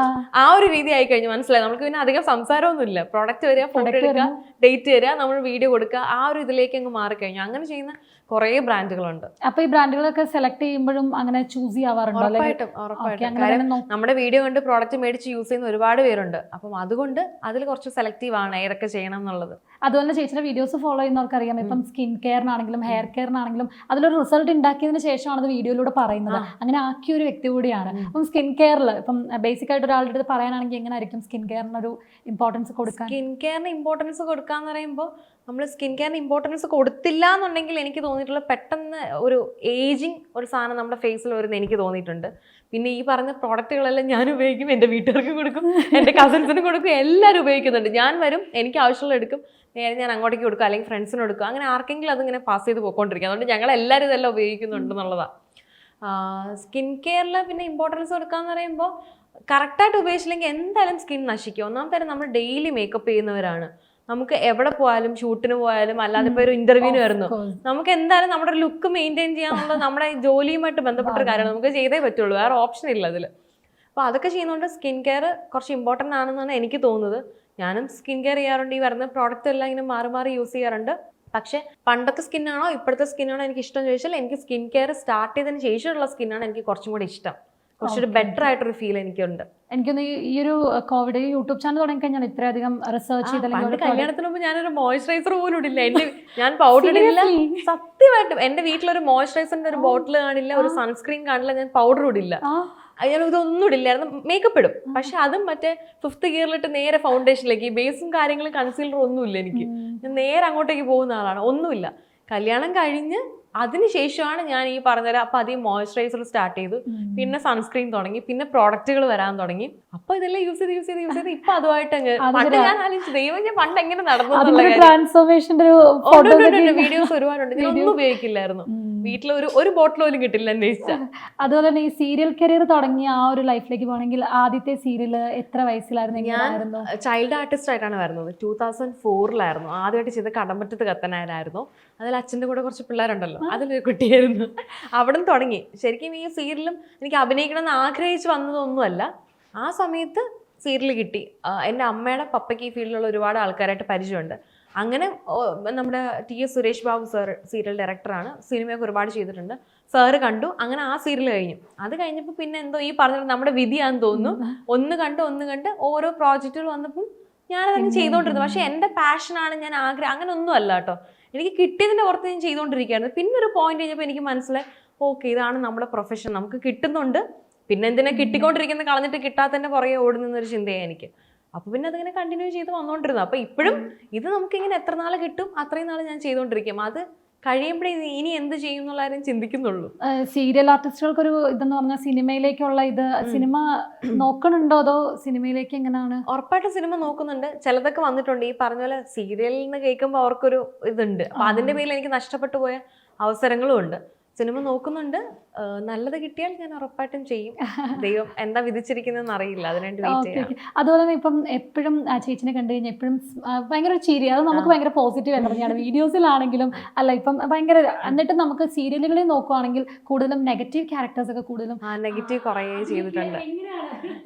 ആ ഒരു രീതി ആയി കഴിഞ്ഞു, മനസ്സിലായി. നമുക്ക് പിന്നെ അധികം സംസാരമൊന്നുമില്ല. പ്രോഡക്റ്റ് വരിക, ഫോട്ടോ എടുക്കുക, ഡേറ്റ് തരിക, നമ്മൾ വീഡിയോ കൊടുക്കുക, ആ ഒരു ഇതിലേക്ക് അങ്ങ് മാറിക്കഴിഞ്ഞു. അങ്ങനെ ചെയ്യുന്ന കുറേ ബ്രാൻഡുകളുണ്ട്. അപ്പൊ ഈ ബ്രാൻഡുകളൊക്കെ സെലക്ട് ചെയ്യുമ്പോഴും അങ്ങനെ ചൂസ് ചെയ്യാറുണ്ടോ? ഉറപ്പായിട്ടും. നമ്മുടെ വീഡിയോ കണ്ട് പ്രോഡക്റ്റ് മേടിച്ച് യൂസ് ചെയ്യുന്ന ഒരുപാട് പേരുണ്ട്. അപ്പം അതുകൊണ്ട് അതിൽ കുറച്ച് സെലക്റ്റീവ് ആണ് ഏതൊക്കെ ചെയ്യണം എന്നുള്ളത്. അതുപോലെ ചേച്ചിയുടെ വീഡിയോസ് ഫോളോ ചെയ്യുന്നവർക്ക് അറിയാം, ഇപ്പം സ്കിൻ കെയറിനാണെങ്കിലും ഹെയർ കെയറിനാണെങ്കിലും അതിലൊരു റിസൾട്ട് ഉണ്ടാക്കിയതിന് ശേഷമാണ് അത് വീഡിയോയിലൂടെ പറയുന്നത്. അങ്ങനെ ആക്കിയ ഒരു വ്യക്തി കൂടിയാണ്. അപ്പം സ്കിൻ കെയറിൽ ഇപ്പം ബേസിക് ആയിട്ട് ഒരാളുടെ അടുത്ത് പറയാനാണെങ്കിൽ എങ്ങനെ ആയിരിക്കും സ്കിൻ കെയറിനൊരു ഇമ്പോർട്ടൻസ് കൊടുക്കുക? സ്കിൻ കെയറിന് ഇമ്പോർട്ടൻസ് കൊടുക്കാന്ന് പറയുമ്പോൾ നമ്മൾ സ്കിൻ കെയറിന് ഇമ്പോർട്ടൻസ് കൊടുത്തില്ല എന്നുണ്ടെങ്കിൽ എനിക്ക് തോന്നിയിട്ടുള്ള പെട്ടെന്ന് ഒരു ഏജിങ് ഒരു സാധനം നമ്മുടെ ഫേസിൽ വരുന്ന എനിക്ക് തോന്നിയിട്ടുണ്ട്. പിന്നെ ഈ പറഞ്ഞ പ്രോഡക്റ്റുകളെല്ലാം ഞാൻ ഉപയോഗിക്കും, എൻ്റെ വീട്ടുകാർക്ക് കൊടുക്കും, എൻ്റെ കസിൻസിന് കൊടുക്കും, എല്ലാവരും ഉപയോഗിക്കുന്നുണ്ട്. ഞാൻ വരും, എനിക്ക് ആവശ്യമുള്ള എടുക്കും, നേരെ ഞാൻ അങ്ങോട്ടേക്ക് കൊടുക്കും, അല്ലെങ്കിൽ ഫ്രണ്ട്സിന് കൊടുക്കും. അങ്ങനെ ആർക്കെങ്കിലും അതിങ്ങനെ പാസ് ചെയ്ത് പോയിക്കൊണ്ടിരിക്കും. അതുകൊണ്ട് ഞങ്ങൾ എല്ലാവരും ഇതെല്ലാം ഉപയോഗിക്കുന്നുണ്ടെന്നുള്ളതാണ്. സ്കിൻ കെയറിൽ പിന്നെ ഇമ്പോർട്ടൻസ് കൊടുക്കാന്ന് പറയുമ്പോൾ കറക്റ്റായിട്ട് ഉപയോഗിച്ചില്ലെങ്കിൽ എന്തായാലും സ്കിൻ നശിക്കും. ഒന്നാമത്തെ നമ്മൾ ഡെയിലി മേക്കപ്പ് ചെയ്യുന്നവരാണ്. നമുക്ക് എവിടെ പോയാലും, ഷൂട്ടിന് പോയാലും, അല്ലാതെ ഇപ്പോൾ ഒരു ഇന്റർവ്യൂവിന് വരുന്നു, നമുക്ക് എന്തായാലും നമ്മുടെ ലുക്ക് മെയിൻറ്റെയിൻ ചെയ്യാന്നുള്ളത് നമ്മുടെ ജോലിയുമായിട്ട് ബന്ധപ്പെട്ട ഒരു കാര്യമാണ്. നമുക്ക് ചെയ്തേ പറ്റുള്ളൂ, വേറെ ഓപ്ഷൻ ഇല്ല അതിൽ. അപ്പോൾ അതൊക്കെ ചെയ്യുന്നതുകൊണ്ട് സ്കിൻ കെയർ കുറച്ച് ഇമ്പോർട്ടൻ്റ് ആണെന്നാണ് എനിക്ക് തോന്നുന്നത്. ഞാനും സ്കിൻ കെയർ ചെയ്യാറുണ്ട്. ഈ വരുന്ന പ്രോഡക്റ്റ് എല്ലാം ഇങ്ങനെ മാറി മാറി യൂസ് ചെയ്യാറുണ്ട്. പക്ഷേ പണ്ടത്തെ സ്കിന്നാണോ ഇപ്പോഴത്തെ സ്കിന്നാണോ എനിക്ക് ഇഷ്ടം ചോദിച്ചാൽ എനിക്ക് സ്കിൻ കെയർ സ്റ്റാർട്ട് ചെയ്തതിന് ശേഷമുള്ള സ്കിന്നാണ് എനിക്ക് കുറച്ചും കൂടി ഇഷ്ടം. കുറച്ചൊരു ബെറ്റർ ആയിട്ടൊരു ഫീൽ എനിക്കുണ്ട്. എനിക്കൊന്ന് ഈ ഒരു കോവിഡ് യൂട്യൂബ് ചാനൽ തുടങ്ങി കഴിഞ്ഞാൽ ഇത്രയധികം റിസർച്ച് ചെയ്ത് കല്യാണത്തിന് മുമ്പ് ഞാനൊരു മോയ്സ്ചറൈസർ പോലും ഇടില്ല. ഞാൻ പൗഡർ ഇടില്ല. സത്യമായിട്ടും എന്റെ വീട്ടിലൊരു മോയ്സ്ചറൈസറിന്റെ ഒരു ബോട്ടിൽ കാണില്ല, ഒരു സൺസ്ക്രീൻ കാണില്ല, ഞാൻ പൗഡർ ഇടില്ല, ഞാൻ ഇതൊന്നും ഇടില്ലായിരുന്നു. മേക്കപ്പ് ഇടും, പക്ഷെ അതും മറ്റേ 5th ഗിയറിലിട്ട് നേരെ ഫൗണ്ടേഷനിലേക്ക്. ഈ ബേസും കാര്യങ്ങളും കൺസീലറും ഒന്നുമില്ല എനിക്ക്. ഞാൻ നേരെ അങ്ങോട്ടേക്ക് പോകുന്ന ആളാണ്. ഒന്നുമില്ല. കല്യാണം കഴിഞ്ഞ് അതിനുശേഷമാണ് ഞാൻ ഈ പറഞ്ഞുതരാം. അപ്പൊ അതീ മോയ്സ്ചറൈസർ സ്റ്റാർട്ട് ചെയ്തു, പിന്നെ സൺസ്ക്രീൻ തുടങ്ങി, പിന്നെ പ്രോഡക്റ്റുകൾ വരാൻ തുടങ്ങി. അപ്പൊ ഇതെല്ലാം യൂസ് ചെയ്ത് ഇപ്പൊ അതുമായിട്ട് പണ്ട് ഞാൻ ആലോചിച്ചു, ദൈവം ഞാൻ പണ്ട് എങ്ങനെ നടന്നു. വീഡിയോസ് ഒരുപാടുണ്ട്, ഇതിലൊന്നും ഉപയോഗിക്കില്ലായിരുന്നു. വീട്ടിൽ ഒരു ബോട്ടിൽ പോലും കിട്ടില്ല അന്വേഷിച്ച. അതുപോലെ തന്നെ ഈ സീരിയൽ കരിയർ തുടങ്ങിയ ആ ഒരു ലൈഫിലേക്ക് പോകണമെങ്കിൽ ആദ്യത്തെ സീരിയൽ എത്ര വയസ്സിലായിരുന്നു, എങ്ങനെയായിരുന്നു? ചൈൽഡ് ആർട്ടിസ്റ്റ് ആയിട്ടാണ് വരുന്നത്. 2004 ആദ്യമായിട്ട് ചെയ്ത കടമ്പറ്റത്ത് കത്തനായിരുന്നു. അതിൽ അച്ഛൻ്റെ കൂടെ കുറച്ച് പിള്ളേരുണ്ടല്ലോ, അതിലൊരു കുട്ടിയായിരുന്നു. അവിടെ നിന്ന് തുടങ്ങി. ശരിക്കും ഈ സീരിയലും എനിക്ക് അഭിനയിക്കണം എന്ന് ആഗ്രഹിച്ച് വന്നതൊന്നുമല്ല. ആ സമയത്ത് സീരിയൽ കിട്ടി. എൻ്റെ അമ്മയുടെ പപ്പയ്ക്ക് ഈ ഫീൽഡിലുള്ള ഒരുപാട് ആൾക്കാരായിട്ട് പരിചയമുണ്ട്. അങ്ങനെ നമ്മുടെ TS Suresh Babu sir serial ഡയറക്ടറാണ്, സിനിമയൊക്കെ ഒരുപാട് ചെയ്തിട്ടുണ്ട്. സാറ് കണ്ടു, അങ്ങനെ ആ സീരിയൽ കഴിഞ്ഞു. അത് കഴിഞ്ഞപ്പോൾ പിന്നെ എന്തോ ഈ പറഞ്ഞ നമ്മുടെ വിധിയാന്ന് തോന്നുന്നു, ഒന്ന് കണ്ട് ഓരോ പ്രോജക്റ്റുകൾ വന്നപ്പോൾ ഞാനതങ്ങ് ചെയ്തുകൊണ്ടിരുന്നു. പക്ഷെ എൻ്റെ പാഷനാണ്, ഞാൻ അങ്ങനെ ഒന്നും അല്ല കേട്ടോ. എനിക്ക് കിട്ടിയതിൻ്റെ പുറത്ത് ഞാൻ ചെയ്തുകൊണ്ടിരിക്കുകയായിരുന്നു. പിന്നെ ഒരു പോയിന്റ് കഴിഞ്ഞപ്പോൾ എനിക്ക് മനസ്സിലായി, ഓക്കെ ഇതാണ് നമ്മുടെ പ്രൊഫഷൻ, നമുക്ക് കിട്ടുന്നുണ്ട്, പിന്നെ എന്തിനാ കിട്ടിക്കൊണ്ടിരിക്കുന്ന കളഞ്ഞിട്ട് കിട്ടാത്തതിൻ്റെ പുറകെ ഓടുന്നൊരു ചിന്തയാണ് എനിക്ക്. അപ്പോൾ പിന്നെ അതിങ്ങനെ കണ്ടിന്യൂ ചെയ്ത് വന്നുകൊണ്ടിരുന്നു. അപ്പോൾ ഇപ്പോഴും ഇത് നമുക്കിങ്ങനെ എത്ര നാൾ കിട്ടും അത്രയും നാൾ ഞാൻ ചെയ്തുകൊണ്ടിരിക്കും. അത് കഴിയുമ്പോഴേ ഇനി എന്ത് ചെയ്യും എന്നുള്ള കാര്യം ചിന്തിക്കുന്നുള്ളൂ. സീരിയൽ ആർട്ടിസ്റ്റുകൾക്കൊരു ഇതെന്ന് പറഞ്ഞാൽ സിനിമയിലേക്കുള്ള ഇത്, സിനിമ നോക്കണുണ്ടോ അതോ സിനിമയിലേക്ക് എങ്ങനെയാണ്? ഉറപ്പായിട്ടും സിനിമ നോക്കുന്നുണ്ട്. ചിലതൊക്കെ വന്നിട്ടുണ്ട്. ഈ പറഞ്ഞ പോലെ സീരിയലിൽ നിന്ന് കേൾക്കുമ്പോൾ അവർക്കൊരു ഇതുണ്ട്. അപ്പൊ അതിന്റെ പേരിൽ എനിക്ക് നഷ്ടപ്പെട്ടു പോയ അവസരങ്ങളും ഉണ്ട്. സിനിമ നോക്കുന്നുണ്ട്. നല്ലത് കിട്ടിയാൽ ഞാൻ ഉറപ്പായിട്ടും ചെയ്യും. ദൈവം എന്താ വിധിച്ചിരിക്കുന്നതെന്ന് അറിയില്ല, അതിനായിട്ട് വെയിറ്റ് ചെയ്യാം. അതുപോലെ തന്നെ ഇപ്പം എപ്പോഴും ചേച്ചിനെ കണ്ടു കഴിഞ്ഞാൽ എപ്പോഴും ഭയങ്കര ചിരി, അത് നമുക്ക് ഭയങ്കര പോസിറ്റീവ് എനർജിയാണ്. വീഡിയോസിലാണെങ്കിലും അല്ല ഇപ്പം ഭയങ്കര. എന്നിട്ട് നമുക്ക് സീരിയലുകളിൽ നോക്കുവാണെങ്കിൽ കൂടുതലും നെഗറ്റീവ് ക്യാരക്ടേഴ്സ് ഒക്കെ കൂടുതലും. നെഗറ്റീവ് കുറേ ചെയ്തിട്ടുണ്ട്.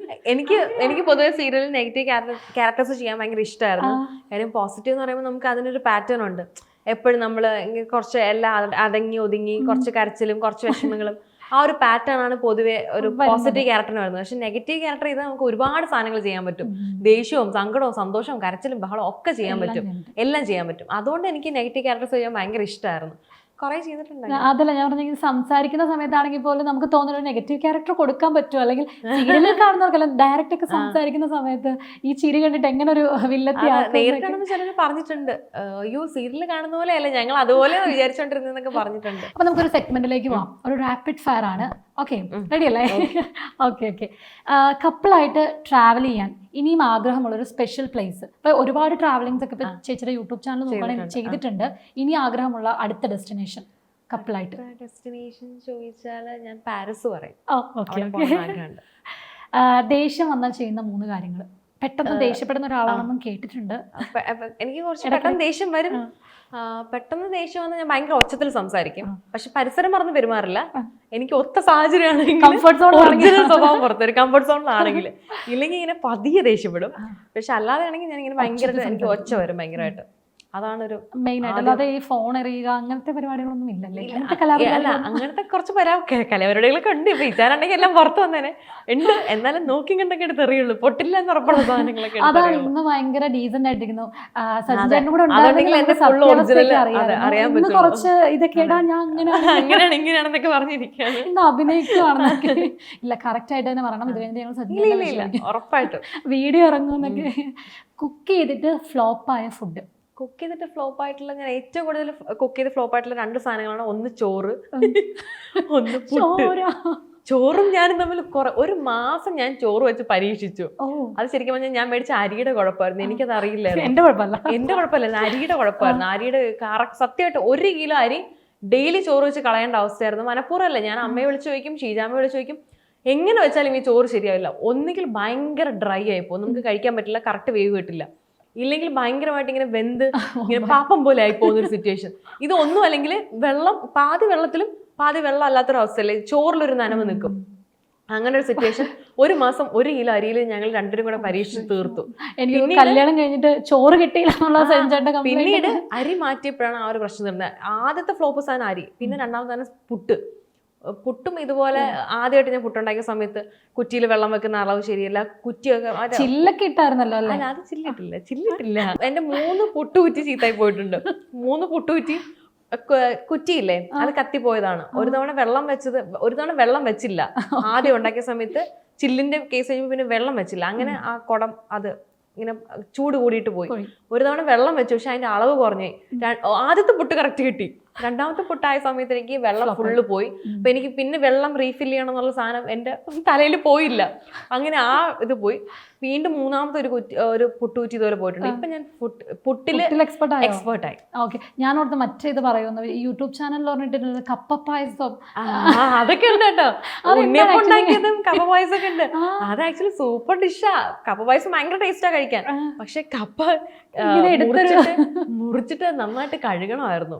എനിക്ക് പൊതുവെ സീരിയലിൽ നെഗറ്റീവ് ക്യാരക്ടേഴ്സ് ചെയ്യാൻ ഭയങ്കര ഇഷ്ടമായിരുന്നു. കാര്യം പോസിറ്റീവ് എന്ന് പറയുമ്പോൾ നമുക്ക് അതിനൊരു പാറ്റേൺ ഉണ്ട്. എപ്പോഴും നമ്മൾ കുറച്ച് എല്ലാം അടങ്ങി ഒതുങ്ങി, കുറച്ച് കരച്ചിലും കുറച്ച് വിഷമങ്ങളും, ആ ഒരു പാറ്റേൺ ആണ് പൊതുവെ ഒരു പോസിറ്റീവ് ക്യാരക്ടറിന് വരുന്നത്. പക്ഷെ നെഗറ്റീവ് ക്യാരക്ടർ ചെയ്താൽ നമുക്ക് ഒരുപാട് സാധനങ്ങൾ ചെയ്യാൻ പറ്റും. ദേഷ്യവും സങ്കടവും സന്തോഷവും കരച്ചിലും ബഹളവും ഒക്കെ ചെയ്യാൻ പറ്റും, എല്ലാം ചെയ്യാൻ പറ്റും. അതുകൊണ്ട് എനിക്ക് നെഗറ്റീവ് ക്യാരക്ടേഴ്സ് ചെയ്യാൻ ഭയങ്കര ഇഷ്ടമായിരുന്നു. കുറെ ചെയ്തിട്ടുണ്ട്. അതല്ല ഞാൻ പറഞ്ഞ സംസാരിക്കുന്ന സമയത്താണെങ്കിൽ പോലും നമുക്ക് തോന്നുന്ന ഒരു നെഗറ്റീവ് ക്യാരക്ടർ കൊടുക്കാൻ പറ്റുമോ, അല്ലെങ്കിൽ സീരിയലിൽ കാണുന്നവർക്കല്ല ഡയറക്റ്റ് ഒക്കെ സംസാരിക്കുന്ന സമയത്ത് ഈ ചിരി കണ്ടിട്ട് എങ്ങനെ ഒരു വില്ലത്തി നേരിട്ടാണെന്ന് ചിലർ പറഞ്ഞിട്ടുണ്ട്. അയ്യോ സീരിയൽ കാണുന്ന പോലെ അല്ല, ഞങ്ങൾ അതുപോലെ വിചാരിച്ചോണ്ടിരുന്നൊക്കെ പറഞ്ഞിട്ടുണ്ട്. അപ്പൊ നമുക്കൊരു സെഗ്മെന്റിലേക്ക് പോവാം. ഒരു റാപ്പിഡ് ഫയർ ആണ്. ഓക്കെ, റെഡി അല്ലേ? ഓക്കെ. കപ്പിളായിട്ട് ട്രാവൽ ചെയ്യാൻ ഇനിയും ആഗ്രഹമുള്ളൊരു സ്പെഷ്യൽ പ്ലേസ്. ഇപ്പൊ ഒരുപാട് ട്രാവലിംഗ്സ് ഒക്കെ ഇപ്പൊ ചേച്ചിയുടെ യൂട്യൂബ് ചാനൽ നോക്കുകയാണെങ്കിൽ ചെയ്തിട്ടുണ്ട്. ഇനി ആഗ്രഹമുള്ള അടുത്ത ഡെസ്റ്റിനേഷൻ കപ്പിളായിട്ട്? ഡെസ്റ്റിനേഷൻ ചോദിച്ചാൽ ഞാൻ പാരീസ് പറയും. ദേഷ്യം വന്നാൽ ചെയ്യുന്ന 3 കാര്യങ്ങൾ. പെട്ടെന്ന് ദേഷ്യപ്പെടുന്ന ഒരാളാണെന്നും കേട്ടിട്ടുണ്ട്. എനിക്ക് കുറച്ച് പെട്ടെന്ന് ദേഷ്യം വരും. പെട്ടെന്ന് ദേഷ്യം വന്നാൽ ഞാൻ ഭയങ്കര ഒച്ചത്തിൽ സംസാരിക്കും. പക്ഷെ പരിസരം മറന്ന് പെരുമാറില്ല. എനിക്ക് ഒത്ത സാഹചര്യമാണെങ്കിൽ സ്വഭാവം പുറത്തൊരു കംഫർട്ട് സോണിലാണെങ്കിൽ, ഇല്ലെങ്കിൽ ഇങ്ങനെ പതിയെ ദേഷ്യപ്പെടും. പക്ഷെ അല്ലാതെ ആണെങ്കിൽ ഞാൻ ഇങ്ങനെ ഭയങ്കര എനിക്ക് ഒച്ച വരും ഭയങ്കരമായിട്ട്. അതാണൊരു മെയിൻ ആയിട്ട്. അല്ലാതെ ഈ ഫോൺ എറിയുക അങ്ങനത്തെ പരിപാടികളൊന്നും ഇല്ലല്ലേ? അങ്ങനത്തെ കുറച്ച് കലാപരിപാടികളൊക്കെ ഉണ്ട്. ഇപ്പൊ ഇച്ചാരുണ്ടെങ്കിൽ എല്ലാം പുറത്ത് വന്നേനെ ഉണ്ട്. എന്നാലും നോക്കി കണ്ടൊക്കെ എടുത്ത് എറിയുള്ളൂ. പൊട്ടില്ല എന്ന് ഉറപ്പുള്ള സാധനങ്ങളൊക്കെ. അതാണ് ഇന്ന് ഭയങ്കര ഡീസന്റ് ആയിട്ടിരിക്കുന്നു. സച്ചിൻ കൂടെ കുറച്ച് ഇതൊക്കെ ഇടാ ഞാൻ അങ്ങനെയാണ് ഇങ്ങനെയാണെന്നൊക്കെ പറഞ്ഞിരിക്കുകയാണ്. ഇന്ന് അഭിനയിക്കുകയാണെന്നൊക്കെ ഇല്ല, കറക്റ്റ് ആയിട്ട് തന്നെ പറയണം. ഇത് കഴിഞ്ഞ് ഞങ്ങൾ സച്ചിൻ ഉറപ്പായിട്ടും വീഡിയോ ഇറങ്ങുമെന്നൊക്കെ. കുക്ക് ചെയ്തിട്ട് ഫ്ലോപ്പായ ഫുഡ്. കുക്ക് ചെയ്തിട്ട് ഫ്ലോപ്പ് ആയിട്ടുള്ള, ഞാൻ ഏറ്റവും കൂടുതൽ കുക്ക് ചെയ്ത് ഫ്ലോപ്പ് ആയിട്ടുള്ള 2 സാധനങ്ങളാണ്. ഒന്ന് ചോറ്, ഒന്ന് പുട്ട്. ചോറും ഞാനും തമ്മിൽ ഒരു മാസം ഞാൻ ചോറ് വെച്ച് പരീക്ഷിച്ചു. അത് ശരിക്കും പറഞ്ഞാൽ ഞാൻ മേടിച്ച അരിയുടെ കുഴപ്പമായിരുന്നു. എനിക്കത് അറിയില്ലായിരുന്നു. എന്റെ കുഴപ്പമല്ല, അരിയുടെ കുഴപ്പമായിരുന്നു. അരിയുടെ സത്യമായിട്ട് 1 കിലോ അരി ഡെയിലി ചോറ് വെച്ച് കളയേണ്ട അവസ്ഥയായിരുന്നു. മനഃപൂർവ്വമല്ല, ഞാൻ അമ്മയെ വിളിച്ചു ചോദിക്കും, ഷീജാമ്മയെ വിളിച്ചു ചോദിക്കും, എങ്ങനെ വെച്ചാലും ഈ ചോറ് ശരിയാവില്ല. ഒന്നുകിൽ ഭയങ്കര ഡ്രൈ ആയിപ്പോ, നമുക്ക് കഴിക്കാൻ പറ്റില്ല, കറക്റ്റ് വേവ് കിട്ടില്ല. ഇല്ലെങ്കിൽ ഭയങ്കരമായിട്ട് ഇങ്ങനെ വെന്ത് ഇങ്ങനെ പാപ്പം പോലെ ആയി പോകുന്നൊരു സിറ്റുവേഷൻ. ഇതൊന്നും അല്ലെങ്കിൽ വെള്ളം പാതി വെള്ളത്തിലും പാതി വെള്ളം അല്ലാത്തൊരവസ്ഥയല്ലേ, ചോറിലൊരു നനവ് നിൽക്കും. അങ്ങനെ ഒരു സിറ്റുവേഷൻ. 1 മാസം 1 കിലോ അരിയിൽ ഞങ്ങൾ 2 കൂടെ പരീക്ഷിച്ച് തീർത്തു. എനിക്ക് കല്യാണം കഴിഞ്ഞിട്ട് ചോറ് കിട്ടിയില്ല. പിന്നീട് അരി മാറ്റിയപ്പോഴാണ് ആ ഒരു പ്രശ്നം തീർന്നത്. ആദ്യത്തെ ഫ്ലോപ്പ് സാധനം അരി, പിന്നെ 2ാമത്തെ സാധനം പുട്ടും ഇതുപോലെ. ആദ്യമായിട്ട് ഞാൻ പുട്ടുണ്ടാക്കിയ സമയത്ത് കുറ്റിയിൽ വെള്ളം വെക്കുന്ന അളവ് ശരിയല്ല. കുറ്റിയൊക്കെ ചില്ലൊക്കെ ഇട്ടായിരുന്നല്ലോ. അല്ല, അത് ചില്ലിട്ടില്ല. എന്റെ 3 പുട്ടുകുറ്റി ചീത്തായി പോയിട്ടുണ്ട്. 3 പുട്ടുകുറ്റി കുറ്റിയില്ലേ, അത് കത്തിപ്പോയതാണ്. ഒരു തവണ വെള്ളം വെച്ചില്ല. ആദ്യം ഉണ്ടാക്കിയ സമയത്ത് ചില്ലിന്റെ കേസ് കഴിയുമ്പോൾ പിന്നെ വെള്ളം വെച്ചില്ല. അങ്ങനെ ആ കുടം അത് ഇങ്ങനെ ചൂട് കൂടിയിട്ട് പോയി. ഒരു തവണ വെള്ളം വെച്ചു, പക്ഷെ അതിന്റെ അളവ് കുറഞ്ഞു. ആദ്യത്തെ പുട്ട് കറക്റ്റ് കിട്ടി, രണ്ടാമത്തെ പൊട്ടായ സമയത്ത് എനിക്ക് വെള്ളം ഫുള്ള് പോയി. അപ്പൊ എനിക്ക് പിന്നെ വെള്ളം റീഫിൽ ചെയ്യണം എന്നുള്ള സാധനം എൻ്റെ തലയിൽ പോയില്ല. അങ്ങനെ ആ ഇത് പോയി. വീണ്ടും മൂന്നാമത്തെ ഒരു പുട്ടുകുറ്റി ഇതുവരെ പോയിട്ടുണ്ട്. ഇപ്പൊ ഞാൻ പുട്ടിൽ എക്സ്പേർട്ടായി. ഓക്കെ, ഞാൻ ഓർത്ത് മറ്റേ ഇത് പറയുന്നു യൂട്യൂബ് ചാനലിൽ പറഞ്ഞിട്ട് കപ്പ പായസം അതൊക്കെ ഉണ്ട് കേട്ടോ. ഉണ്ണിയപ്പം ഉണ്ടാക്കിയതും കപ്പ പായസം ഒക്കെ ഉണ്ട്. അത് ആക്ച്വലി സൂപ്പർ ഡിഷാ. കപ്പ പായസം ഭയങ്കര ടേസ്റ്റാ കഴിക്കാൻ. പക്ഷെ കപ്പ മുറിച്ചിട്ട് നന്നായിട്ട് കഴുകണമായിരുന്നു.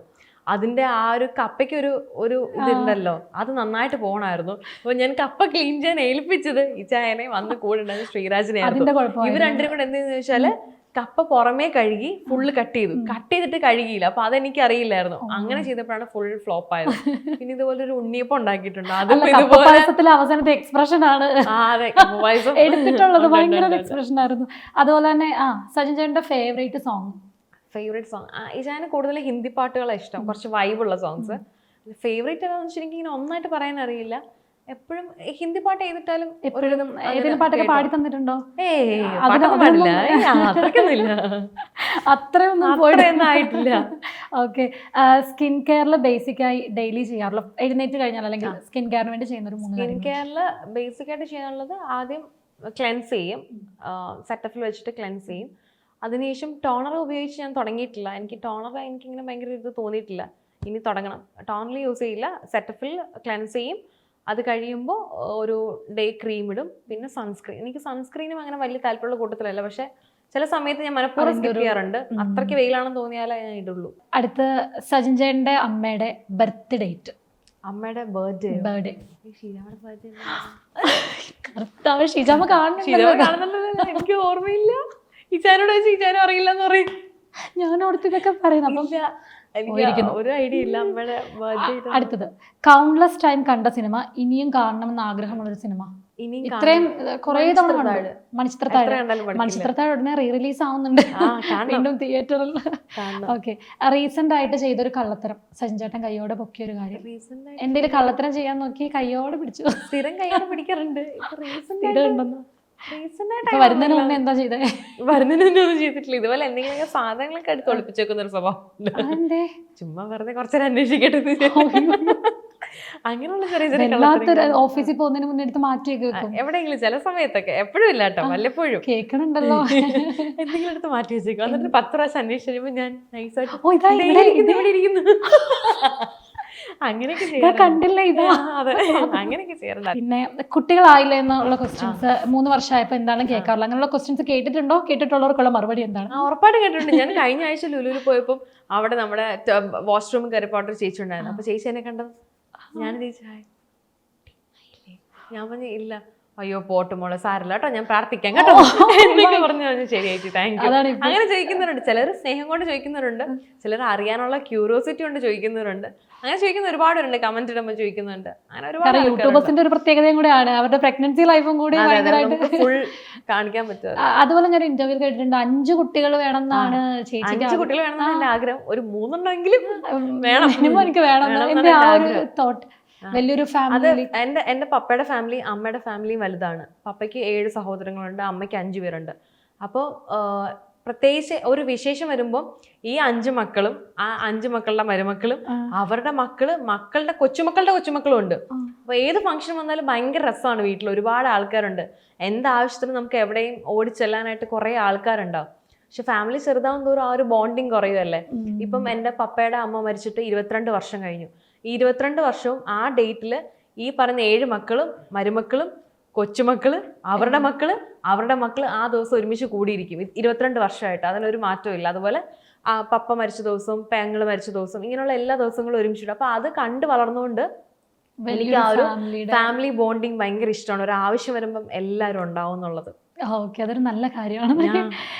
അതിന്റെ ആ ഒരു കപ്പയ്ക്ക് ഒരു ഇതുണ്ടല്ലോ, അത് നന്നായിട്ട് പോകണമായിരുന്നു. അപ്പൊ ഞാൻ കപ്പ ക്ലീൻ ചെയ്യാൻ ഏൽപ്പിച്ചത് ഈ ചായനെ വന്ന് കൂടെ ഉണ്ടായിരുന്ന ശ്രീരാജിനെ ആയിരുന്നു. ഇവർ രണ്ടും കൂടെ എന്തെന്ന് ചോദിച്ചാല് കപ്പ പുറമേ കഴുകി ഫുള്ള് കട്ട് ചെയ്തിട്ട് കഴുകിയില്ല. അപ്പൊ അതെനിക്ക് അറിയില്ലായിരുന്നു. അങ്ങനെ ചെയ്തപ്പോഴാണ് ഫുൾ ഫ്ലോപ്പ് ആയത്. പിന്നെ ഇതുപോലെ ഒരു ഉണ്ണിയപ്പം ഉണ്ടാക്കിയിട്ടുണ്ട്. അതും ഇതുപോലെ അവസാനത്തെ എക്സ്പ്രഷൻ ആണ് എടുത്തിട്ടുള്ളത്. ഭയങ്കര എക്സ്പ്രഷൻ ആയിരുന്നു. അതുപോലെ തന്നെ സജിൻ ചേട്ടന്റെ ഫേവറേറ്റ് സോങ് ഈ ചാനൽ കൂടുതൽ ഹിന്ദി പാട്ടുകളാണ് ഇഷ്ടം, കുറച്ച് വൈബുള്ള സോങ്സ്. ഫേവറേറ്റ് ഏതാണെന്ന് വെച്ചാൽ എനിക്ക് ഇങ്ങനെ ഒന്നായിട്ട് പറയാൻ അറിയില്ല. എപ്പോഴും ഹിന്ദി പാട്ട് ചെയ്തിട്ടാലും ഏതെങ്കിലും പാട്ടൊക്കെ പാടി തന്നിട്ടുണ്ടോ? അത്രയൊന്നും ആയിട്ടില്ല. ഓക്കെ, സ്കിൻ കെയറിൽ ബേസിക്കായി ഡെയിലി ചെയ്യാറുള്ള എഴുന്നേറ്റ് കഴിഞ്ഞാൽ അല്ലെങ്കിൽ സ്കിൻ കെയറിന് വേണ്ടി ചെയ്യുന്ന ഒരു 3 സ്കിൻ കെയറിൽ ബേസിക് ആയിട്ട് ചെയ്യാനുള്ളത് ആദ്യം ക്ലെൻസ് ചെയ്യും, സെറ്റഫിൽ വെച്ചിട്ട് ക്ലെൻസ് ചെയ്യും. അതിനുശേഷം ടോണർ ഉപയോഗിച്ച് ഞാൻ തുടങ്ങിയിട്ടില്ല. എനിക്കിങ്ങനെ ഭയങ്കര ഇത് തോന്നിയിട്ടില്ല. ഇനി തുടങ്ങണം. ടോണർ യൂസ് ചെയ്യില്ല, സെറ്റഫിൽ ക്ലെൻസ് ചെയ്യും. അത് കഴിയുമ്പോൾ ഒരു ഡേ ക്രീം ഇടും, പിന്നെ സൺസ്ക്രീൻ. എനിക്ക് സൺസ്ക്രീനും അങ്ങനെ വലിയ താല്പര്യമുള്ള കൂട്ടത്തിലല്ല, പക്ഷെ ചില സമയത്ത് ഞാൻ മനഃപൂർവ്വം സ്കിപ്പ് ചെയ്യാറുണ്ട്. അത്രയ്ക്ക് വെയിലാണെന്ന് തോന്നിയാലേ ഞാൻ ഇടുള്ളൂ. അടുത്ത സജിൻ ചേട്ടൻ്റെ അമ്മയുടെ ബർത്ത് ഡേറ്റ്. അമ്മയുടെ ബർത്ത്ഡേ ഷീജാമ്മ കാണുന്നുണ്ടല്ലോ. എനിക്ക് ഓർമ്മയില്ല. ഈച്ചാനോട് ചോദിച്ചാൽ ഈച്ചാനും അറിയില്ല എന്ന് പറയും. ഞാൻ ഓർത്ത് ഇതൊക്കെ പറയുന്നു. അപ്പം ഒരു ഐഡിയ ഇല്ല അമ്മയുടെ ബർത്ത്ഡേ. അടുത്തത് കൗണ്ട്ലെസ് ടൈം കണ്ട സിനിമ, ഇനിയും കാണണമെന്ന് ആഗ്രഹമുള്ളൊരു സിനിമ. ഇത്രയും കുറെ തവണ മണിച്ചിത്രത്താഴ് ഉടനെ റീ റിലീസ് ആവുന്നുണ്ട് വീണ്ടും തിയേറ്ററിൽ. ഓക്കെ, റീസെന്റ് ആയിട്ട് ചെയ്തൊരു കള്ളത്തരം, സജിൻ ചേട്ടൻ കയ്യോടെ പൊക്കിയ ഒരു കാര്യം. എന്റെ കള്ളത്തരം ചെയ്യാൻ നോക്കി കയ്യോടെ പിടിച്ചു. സ്ഥിരം കയ്യോടെ പിടിക്കാറുണ്ട്. വരുന്നതിന് മുന്നേ എന്താ ചെയ്തേ? വരുന്നതിന് മുന്നേ ഒന്നും ചെയ്തിട്ടില്ല. ഇതുപോലെ എന്തെങ്കിലും സാധനങ്ങളൊക്കെ എടുത്ത് ഒളിപ്പിച്ചു വെക്കുന്ന ഒരു സ്വഭാവം. ചുമ്മാ വെറുതെ കുറച്ചേരം അന്വേഷിക്കട്ടെ. അങ്ങനെയുള്ള ചെറിയ ചെറിയ ഓഫീസിൽ പോകുന്നതിന് മുന്നേ എടുത്ത് മാറ്റി വെക്കും എവിടെയെങ്കിലും. ചില സമയത്തൊക്കെ, എപ്പോഴും ഇല്ല കേട്ടോ, വല്ലപ്പോഴും കേൾക്കണുണ്ടല്ലോ. എന്തെങ്കിലും എടുത്ത് മാറ്റി വെച്ചേക്കും. എന്നിട്ട് 10 പ്രാവശ്യം അന്വേഷിച്ച് കഴിയുമ്പോൾ ഞാൻ നൈസായിട്ട് ഇരിക്കുന്നു. അങ്ങനെയൊക്കെ കണ്ടില്ല ഇത്. അതെ, അങ്ങനെയൊക്കെ ചെയ്യാറുണ്ട്. പിന്നെ കുട്ടികളായില്ല എന്നുള്ള ക്വസ്റ്റ്യൻസ് 3 വർഷമായപ്പോ എന്താണ് കേൾക്കാറുള്ളത്? അങ്ങനെയുള്ള ക്വസ്റ്റ്യൻസ് കേട്ടിട്ടുണ്ടോ? കേട്ടിട്ടുള്ളവർക്കുള്ള മറുപടി എന്താണ്? ഉറപ്പായിട്ട് കേട്ടിട്ടുണ്ട്. ഞാൻ കഴിഞ്ഞ ആഴ്ച ലുലുവിൽ പോയപ്പോൾ അവിടെ നമ്മുടെ വാഷ്റൂമിൽ കയറിപ്പോട്ടർ ചേച്ചി ഉണ്ടായിരുന്നു. അപ്പൊ ചേച്ചി എന്നെ കണ്ടത് ഞാൻ ഞാൻ പറഞ്ഞു ഇല്ല, അയ്യോ പോട്ട് മോളെ സാരില്ല കേട്ടോ, ഞാൻ പ്രാർത്ഥിക്കാം കേട്ടോ എന്നൊക്കെ പറഞ്ഞു. ശരിയായിട്ട് താങ്ക് യു. അങ്ങനെ ചോദിക്കുന്നവരുണ്ട്. ചിലർ സ്നേഹം കൊണ്ട് ചോദിക്കുന്നവരുണ്ട്, ചിലർ അറിയാനുള്ള ക്യൂരിയോസിറ്റി കൊണ്ട് ചോദിക്കുന്നവരുണ്ട്. അങ്ങനെ ചോദിക്കുന്ന ഒരുപാടുണ്ട്. കമന്റ് ഇടുമ്പോൾ ചോദിക്കുന്നുണ്ട്. അങ്ങനെ ഒരുപാട് യൂട്യൂബേഴ്സിന്റെ ഒരു പ്രത്യേകതയും കൂടെയാണ് അവരുടെ പ്രഗ്നൻസി ലൈഫും കൂടി ഫുൾ കാണിക്കാൻ പറ്റും. അതുപോലെ ഞാൻ ഇന്റർവ്യൂ കേട്ടിട്ടുണ്ട് 5 കുട്ടികൾ വേണമെന്നാണ് ചേച്ചിക്ക്. 5 കുട്ടികൾ വേണമെന്നാണ് എന്റെ ആഗ്രഹം. ഒരു 3 എണ്ണമെങ്കിലും വേണം, എനിക്ക് വേണം. എന്റെ ആ ഒരു തോട്ട്. വലിയൊരു ഫാമിലി. എന്റെ പപ്പയുടെ ഫാമിലി അമ്മയുടെ ഫാമിലിയും വലുതാണ്. പപ്പയ്ക്ക് 7 സഹോദരങ്ങളുണ്ട്, അമ്മയ്ക്ക് 5 പേരുണ്ട്. അപ്പോൾ പ്രത്യേകിച്ച് ഒരു വിശേഷം വരുമ്പോൾ ഈ 5 മക്കളും ആ 5 മക്കളുടെ മരുമക്കളും അവരുടെ മക്കളുടെ കൊച്ചുമക്കളും ഉണ്ട്. അപ്പൊ ഏത് ഫംഗ്ഷൻ വന്നാലും ഭയങ്കര രസമാണ്. വീട്ടിൽ ഒരുപാട് ആൾക്കാരുണ്ട്. എന്താവശ്യത്തിനും നമുക്ക് എവിടെയും ഓടിച്ചെല്ലാനായിട്ട് കുറെ ആൾക്കാരുണ്ടാവും. പക്ഷെ ഫാമിലി ചെറുതാവും തോറും ആ ഒരു ബോണ്ടിങ് കുറയുമല്ലേ. ഇപ്പം എൻ്റെ പപ്പയുടെ അമ്മ മരിച്ചിട്ട് 22 വർഷം കഴിഞ്ഞു. ഈ 22 വർഷവും ആ ഡേറ്റിൽ ഈ പറഞ്ഞ 7 മക്കളും മരുമക്കളും കൊച്ചുമക്കള് അവരുടെ മക്കള് ആ ദിവസം ഒരുമിച്ച് കൂടിയിരിക്കും. 22 വർഷമായിട്ട് അതിനൊരു മാറ്റവും ഇല്ല. അതുപോലെ പപ്പ മരിച്ച ദിവസവും പെങ്ങള് മരിച്ച ദിവസം ഇങ്ങനെയുള്ള എല്ലാ ദിവസങ്ങളും ഒരുമിച്ചിട്ട്. അപ്പൊ അത് കണ്ടു വളർന്നുകൊണ്ട് എനിക്ക് ആ ഒരു ഫാമിലി ബോണ്ടിങ് ഭയങ്കര ഇഷ്ടമാണ്. ഒരു ആവശ്യം വരുമ്പം എല്ലാവരും ഉണ്ടാവും എന്നുള്ളത്. ഓക്കെ, അതൊരു നല്ല കാര്യമാണ്.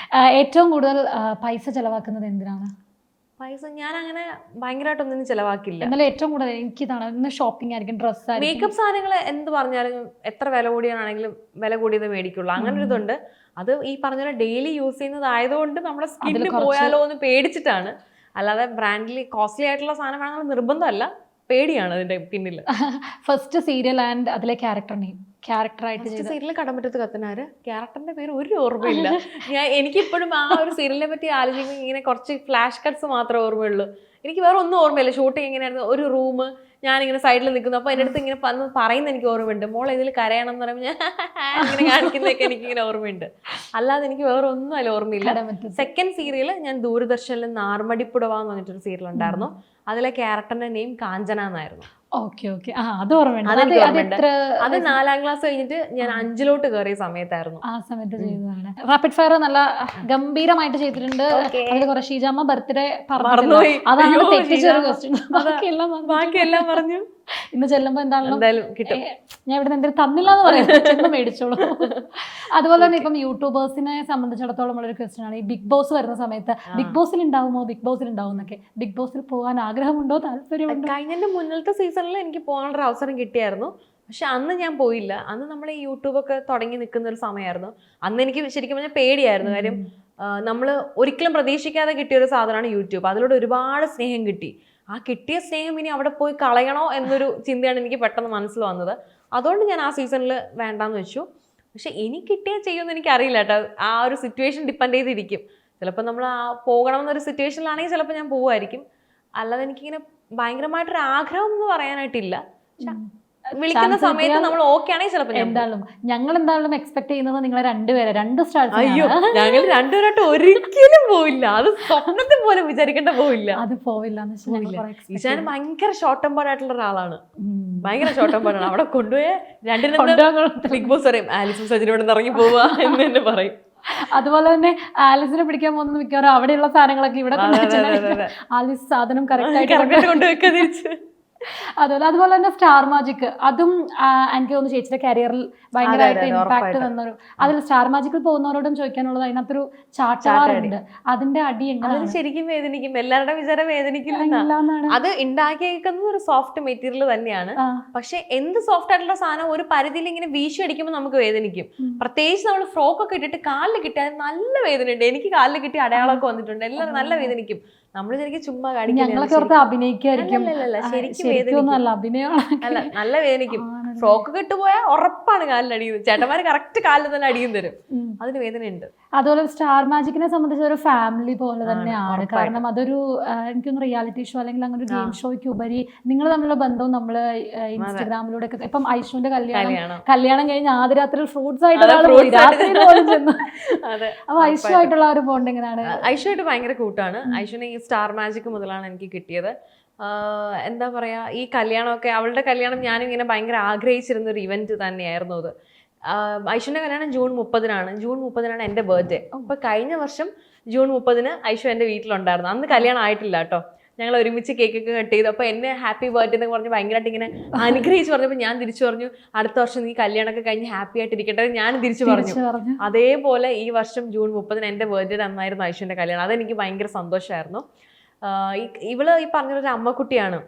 ഏറ്റവും കൂടുതൽ പൈസ ചെലവാക്കുന്നത് എന്തിനാണ്? പൈസ ഞാൻ അങ്ങനെ ഭയങ്കരമായിട്ടൊന്നും ചെലവാക്കില്ല. എന്നാലും ഏറ്റവും കൂടുതൽ എനിക്കിതാണ് ഷോപ്പിംഗ് ആയിരിക്കും, ഡ്രസ്സ്, മേക്കപ്പ് സാധനങ്ങൾ എന്ത് പറഞ്ഞാലും എത്ര വില കൂടിയാണെങ്കിലും വില കൂടിയത് മേടിക്കുള്ളൂ. അങ്ങനെ ഒരു ഇതുണ്ട്. അത് ഈ പറഞ്ഞ ഡെയിലി യൂസ് ചെയ്യുന്നതായതുകൊണ്ട് നമ്മുടെ സ്കിന്നിൽ പോയാലോ എന്ന് പേടിച്ചിട്ടാണ്. അല്ലാതെ ബ്രാൻഡിൽ കോസ്റ്റ്ലി ആയിട്ടുള്ള സാധനം വേണമെങ്കിൽ നിർബന്ധമല്ല, പേടിയാണ് അതിന്റെ പിന്നിൽ. ഫസ്റ്റ് സീരിയൽ ആൻഡ് അതിലെ ക്യാരക്ടർ നെയിം, ക്യാരക്ടറായിട്ട് സീരിയൽ കടമ്പറ്റത്ത് കത്തനാര്. ക്യാരക്ടറിന്റെ പേര് ഒരു ഓർമ്മയില്ല. എനിക്കിപ്പോഴും ആ ഒരു സീരിയലിനെ പറ്റി ആലോചിക്കുമ്പോൾ ഇങ്ങനെ കുറച്ച് ഫ്ലാഷ് കട്ട്സ് മാത്രമേ ഓർമ്മയുള്ളൂ. എനിക്ക് വേറെ ഒന്നും ഓർമ്മയില്ല. ഷൂട്ടിങ് എങ്ങനെയായിരുന്നു, ഒരു റൂം, ഞാനിങ്ങനെ സൈഡിൽ നിൽക്കുന്നു. അപ്പോൾ എൻ്റെ അടുത്ത് ഇങ്ങനെ പറയുന്നത് എനിക്ക് ഓർമ്മയുണ്ട്. മോളെ ഇതിൽ കരയണം എന്ന് പറയുമ്പോൾ ഞാൻ ഇങ്ങനെ കാണിക്കുന്നതൊക്കെ എനിക്കിങ്ങനെ ഓർമ്മയുണ്ട്. അല്ലാതെ എനിക്ക് വേറെ ഒന്നും അതിൽ ഓർമ്മയില്ല. സെക്കൻഡ് സീരിയൽ ഞാൻ ദൂരദർശനിൽ നാർമടിപ്പുടവ എന്ന് പറഞ്ഞിട്ടൊരു സീരിയൽ ഉണ്ടായിരുന്നു. അതിലെ ക്യാരക്ടറിന്റെ നെയിം കാഞ്ചന എന്നായിരുന്നു. ഓക്കെ ഓക്കെ, അത് ഓർമ്മയുണ്ട്. അത് 4ാം ക്ലാസ് കഴിഞ്ഞിട്ട് ഞാൻ 5ലോട്ട് കയറിയ സമയത്തായിരുന്നു. ആ സമയത്ത് ചെയ്തതാണ്. റാപ്പിഡ് ഫയർ നല്ല ഗംഭീരമായിട്ട് ചെയ്തിട്ടുണ്ട്. അതിൽ കുറെ ഷീജാമ്മ ബർത്ത്ഡേ പറഞ്ഞു, അതാണ് തെറ്റിച്ചൊരു ക്വസ്റ്റ്യൻ. ബാക്കിയെല്ലാം പറഞ്ഞു. ഇന്ന് ചെല്ലുമ്പോ എന്തായാലും കിട്ടും. ഞാൻ ഇവിടെ എന്തെങ്കിലും തന്നില്ല എന്ന് പറയുന്നത് ചെന്ന് മേടിച്ചോളൂ. അതുപോലെ തന്നെ ഇപ്പം യൂട്യൂബേഴ്സിനെ സംബന്ധിച്ചിടത്തോളം ഉള്ളൊരു ക്വസ്റ്റ്യൻ ആണ്, ഈ ബിഗ് ബോസ് വരുന്ന സമയത്ത് ബിഗ് ബോസിൽ ഉണ്ടാവുമോ, ബിഗ് ബോസിൽ ഉണ്ടാവും എന്നൊക്കെ. ബിഗ് ബോസിൽ പോകാൻ ആഗ്രഹമുണ്ടോ, താല്പര്യമുണ്ടോ? കഴിഞ്ഞതിന്റെ മുന്നിലത്തെ സീസണിൽ എനിക്ക് പോകാനൊരു അവസരം കിട്ടിയായിരുന്നു. പക്ഷെ അന്ന് ഞാൻ പോയില്ല. അന്ന് നമ്മൾ ഈ യൂട്യൂബൊക്കെ തുടങ്ങി നിൽക്കുന്ന ഒരു സമയമായിരുന്നു. അന്ന് എനിക്ക് ശരിക്കും പറഞ്ഞാൽ പേടിയായിരുന്നു. കാര്യം നമ്മൾ ഒരിക്കലും പ്രതീക്ഷിക്കാതെ കിട്ടിയൊരു സാധനമാണ് യൂട്യൂബ്. അതിലൂടെ ഒരുപാട് സ്നേഹം കിട്ടി. ആ കിട്ടിയ സ്നേഹം ഇനി അവിടെ പോയി കളയണോ എന്നൊരു ചിന്തയാണ് എനിക്ക് പെട്ടെന്ന് മനസ്സിൽ വന്നത്. അതുകൊണ്ട് ഞാൻ ആ സീസണിൽ വേണ്ടാന്ന് വെച്ചു. പക്ഷെ ഇനി കിട്ടിയാൽ ചെയ്യുമെന്ന് എനിക്ക് അറിയില്ല കേട്ടോ. ആ ഒരു സിറ്റുവേഷൻ ഡിപ്പെൻഡ് ചെയ്തിരിക്കും. ചിലപ്പോൾ നമ്മൾ പോകണമെന്നൊരു സിറ്റുവേഷനിലാണെങ്കിൽ ചിലപ്പോൾ ഞാൻ പോവുമായിരിക്കും. അല്ലാതെ എനിക്കിങ്ങനെ ഭയങ്കരമായിട്ടൊരു ആഗ്രഹം എന്ന് പറയാനായിട്ടില്ല. വിളിക്കുന്ന സമയത്ത് നമ്മൾ ഓക്കെ ആണെങ്കിൽ ചിലപ്പോൾ എന്തായാലും ഞങ്ങൾ എന്തായാലും എക്സ്പെക്ട് ചെയ്യുന്നത് നിങ്ങളെ രണ്ടുപേരെ 2 സ്റ്റാർസ്. അയ്യോ, ഞങ്ങൾ രണ്ടുപേരായിട്ട് ഒരിക്കലും പോയില്ല. അത് സ്വപ്നത്തിൽ പോലും വിചാരിക്കേണ്ട പോയില്ല. അത് പോവില്ല. ഞാൻ ഭയങ്കര ഷോർട്ട് ടെമ്പേർഡ് ആയിട്ടുള്ള ഒരാളാണ്. ഭയങ്കര ഷോർട്ട് ടെമ്പേർഡ് ആണ്. അവിടെ കൊണ്ടുപോയ രണ്ടിനും ബിഗ് ബോസ് പറയും ആലിസും സജിനോട് ഇറങ്ങി പോവുക എന്ന് തന്നെ പറയും. അതുപോലെ തന്നെ ആലിസിനെ പിടിക്കാൻ പോകുന്നത് മിക്കവാറും അവിടെയുള്ള സാധനങ്ങളൊക്കെ ഇവിടെ ആലിസ് സാധനം കറക്റ്റ് ആയിട്ട് കൊണ്ടുവെക്കാൻ തിരിച്ച്. അതുപോലെ തന്നെ സ്റ്റാർ മാജിക്, അതും എനിക്ക് തോന്നുന്നു ചേച്ചിയുടെ കരിയറിൽ ഭയങ്കരമായിട്ട് ഇമ്പാക്ട് തന്നൊരു. അതിൽ സ്റ്റാർ മാജിക്കിൽ പോകുന്നവരോടും ചോദിക്കാനുള്ളത്, അതിനകത്തൊരു ചാട്ടവാറുണ്ട്. അതിന്റെ അടി എങ്ങനെ? ശരിക്കും വേദനിക്കും. എല്ലാവരുടെ വിചാരം വേദനിക്കില്ല. അത് ഉണ്ടാക്കിയേക്കുന്നത് ഒരു സോഫ്റ്റ് മെറ്റീരിയൽ തന്നെയാണ്. പക്ഷെ എന്ത് സോഫ്റ്റ് ആയിട്ടുള്ള സാധനം ഒരു പരിധിയിൽ ഇങ്ങനെ വീശി അടിക്കുമ്പോൾ നമുക്ക് വേദനിക്കും. പ്രത്യേകിച്ച് നമ്മൾ ഫ്രോക്ക് ഒക്കെ ഇട്ടിട്ട് കാലിൽ കിട്ടിയാൽ നല്ല വേദനയുണ്ട്. എനിക്ക് കാലിൽ കിട്ടിയ അടയാളമൊക്കെ വന്നിട്ടുണ്ട്. എല്ലാവരും നല്ല വേദനിക്കും. നമ്മൾ ശരിക്കും ചുമ്മാ ഞങ്ങളൊക്കെ അഭിനയിക്കായിരിക്കും. അല്ല, നല്ല വേദനിക്കും. ഫ്രോക്ക് കിട്ടുപോയാൽ ഉറപ്പാണ് കാലിൽ അടിയുന്നത്. ചേട്ടന്മാര് കറക്റ്റ് കാലിൽ തന്നെ അടിയും തരും. അതിന് വേദനയുണ്ട്. അതുപോലെ സ്റ്റാർ മാജിക്കിനെ സംബന്ധിച്ച് ഒരു ഫാമിലി പോലെ തന്നെയാണ്. കാരണം അതൊരു എനിക്കൊന്ന് റിയാലിറ്റി ഷോ അല്ലെങ്കിൽ അങ്ങനെ ഒരു ഗെയിം ഷോയ്ക്ക് ഉപരി നിങ്ങൾ തമ്മിലുള്ള ബന്ധവും നമ്മള് ഇൻസ്റ്റഗ്രാമിലൂടെ ഒക്കെ. ഇപ്പം ഐഷുവിന്റെ കല്യാണം കഴിഞ്ഞ് ആദ്യ രാത്രി ഫ്രൂട്ട്സ് ആയിട്ട് ചെന്നു. അപ്പൊ ഐഷു ആയിട്ടുള്ള ഒരു ബോണ്ട് എങ്ങനെയാണ്? ഐഷുവായിട്ട് ഭയങ്കര കൂട്ടാണ്. ഐഷുവിനെ ഈ സ്റ്റാർ മാജിക് മുതലാണ് എനിക്ക് കിട്ടിയത്. എന്താ പറയാ, ഈ കല്യാണമൊക്കെ, അവളുടെ കല്യാണം ഞാനിങ്ങനെ ഭയങ്കര ആഗ്രഹിച്ചിരുന്ന ഒരു ഇവന്റ് തന്നെയായിരുന്നു അത്. ഐഷുവിന്റെ കല്യാണം ജൂൺ 30-നാണ്. ജൂൺ 30-നാണ് എൻ്റെ ബർത്ത്ഡേ. അപ്പൊ കഴിഞ്ഞ വർഷം ജൂൺ 30-ന് ഐഷു എൻ്റെ വീട്ടിലുണ്ടായിരുന്നു. അന്ന് കല്യാണം ആയിട്ടില്ല കേട്ടോ. ഞങ്ങൾ ഒരുമിച്ച് കേക്കൊക്കെ കട്ട് ചെയ്തു. അപ്പോൾ എന്നെ ഹാപ്പി ബർത്ത്ഡേ എന്ന് പറഞ്ഞ് ഭയങ്കരമായിട്ട് ഇങ്ങനെ അനുഗ്രഹിച്ച് പറഞ്ഞപ്പോൾ ഞാൻ തിരിച്ചു പറഞ്ഞു, അടുത്ത വർഷം നീ കല്യാണമൊക്കെ കഴിഞ്ഞ് ഹാപ്പി ആയിട്ട് ഇരിക്കട്ടെ ഞാൻ തിരിച്ചു പറഞ്ഞു. അതേപോലെ ഈ വർഷം ജൂൺ 30-ന് എൻ്റെ ബർത്ത്ഡേ അന്നായിരുന്നു ഐഷുവിൻ്റെ കല്യാണം. അതെനിക്ക് ഭയങ്കര സന്തോഷമായിരുന്നു. ഇവള് ഈ പറഞ്ഞൊരു അമ്മക്കുട്ടിയാണ്.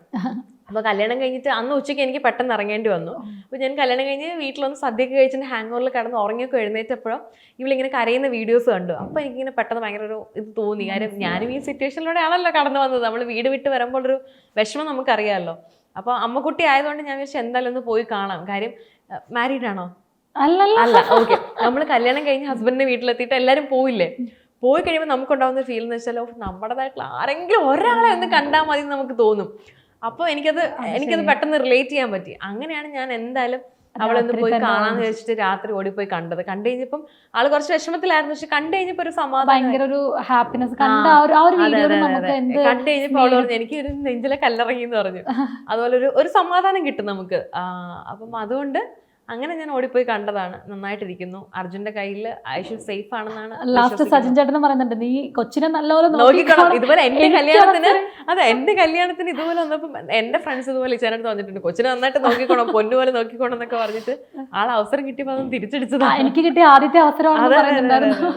അപ്പോൾ കല്യാണം കഴിഞ്ഞിട്ട് അന്ന് ഉച്ചയ്ക്ക് എനിക്ക് പെട്ടെന്ന് ഇറങ്ങേണ്ടി വന്നു. അപ്പോൾ ഞാൻ കല്യാണം കഴിഞ്ഞ് വീട്ടിലൊന്ന് സദ്യയൊക്കെ കഴിച്ചിട്ട് ഹാങ് ഓവറിൽ കിടന്ന് ഉറങ്ങിയൊക്കെ എഴുന്നേറ്റപ്പോഴും ഇവളിങ്ങനെ കരയുന്ന വീഡിയോസ് കണ്ടു. അപ്പോൾ എനിക്കിങ്ങനെ പെട്ടെന്ന് ഭയങ്കര ഒരു ഇത് തോന്നി. കാര്യം ഞാനും ഈ സിറ്റുവേഷനിലൂടെ ആണല്ലോ കടന്നു വന്നത്. നമ്മൾ വീട് വിട്ട് വരുമ്പോൾ ഒരു വിഷമം നമുക്കറിയാമല്ലോ. അപ്പോൾ അമ്മക്കുട്ടി ആയതുകൊണ്ട് ഞാൻ വിചാരിച്ചു എന്തായാലും ഒന്ന് പോയി കാണാം. കാര്യം മാരീഡ് ആണോ? അല്ല, ഓക്കെ. നമ്മൾ കല്യാണം കഴിഞ്ഞ് ഹസ്ബൻഡിന്റെ വീട്ടിലെത്തിയിട്ട് എല്ലാവരും പോയില്ലേ? പോയി കഴിയുമ്പോൾ നമുക്കുണ്ടാവുന്ന ഫീൽ എന്ന് വെച്ചാൽ നമ്മുടേതായിട്ടുള്ള ആരെങ്കിലും ഒരാളെ ഒന്ന് കണ്ടാൽ മതി എന്ന് നമുക്ക് തോന്നും. അപ്പോൾ എനിക്കത് പെട്ടെന്ന് റിലേറ്റ് ചെയ്യാൻ പറ്റി. അങ്ങനെയാണ് ഞാൻ എന്തായാലും അവളൊന്ന് പോയി കാണാന്ന് വെച്ചിട്ട് രാത്രി ഓടിപ്പോയി കണ്ടത്. കണ്ടു കഴിഞ്ഞപ്പം ആള് കുറച്ച് വിഷമത്തിലായിരുന്നു. പക്ഷെ കണ്ടു കഴിഞ്ഞപ്പോ ഒരു സമാധാനം, ഒരു ഹാപ്പിനെസ് കണ്ടു കഴിഞ്ഞപ്പോ അവള് പറഞ്ഞു എനിക്ക് ഒരു നെഞ്ചിലെ കല്ലറങ്ങി എന്ന് പറഞ്ഞു. അതുപോലെ ഒരു സമാധാനം കിട്ടും നമുക്ക്. അപ്പം അതുകൊണ്ട് അങ്ങനെ ഞാൻ ഓടിപ്പോയി കണ്ടതാണ്. നന്നായിട്ടിരിക്കുന്നു. അർജുന്റെ കയ്യിൽ ഐഷു സേഫ് ആണെന്നാണ്. ലാസ്റ്റ് സജിൻ ചേട്ടൻ പറയുന്നുണ്ട്, നീ കൊച്ചിനെ നല്ലപോലെ നോക്കിക്കണം. ഇതുപോലെ എന്റെ കല്യാണത്തിന് ഇതുപോലെ വന്നപ്പോ എന്റെ ഫ്രണ്ട്സ് ഇതുപോലെ ഇച്ചാനടുത്ത് വന്നിട്ടുണ്ട്, കൊച്ചിനെ നന്നായിട്ട് നോക്കിക്കോണം, പൊന്നുപോലെ നോക്കിക്കോണം എന്നൊക്കെ പറഞ്ഞിട്ട് ആൾ അവസരം കിട്ടിയപ്പോ അതൊന്നും തിരിച്ചടിച്ചതാ. എനിക്ക് കിട്ടിയ ആദ്യത്തെ അവസരമാണെന്ന്.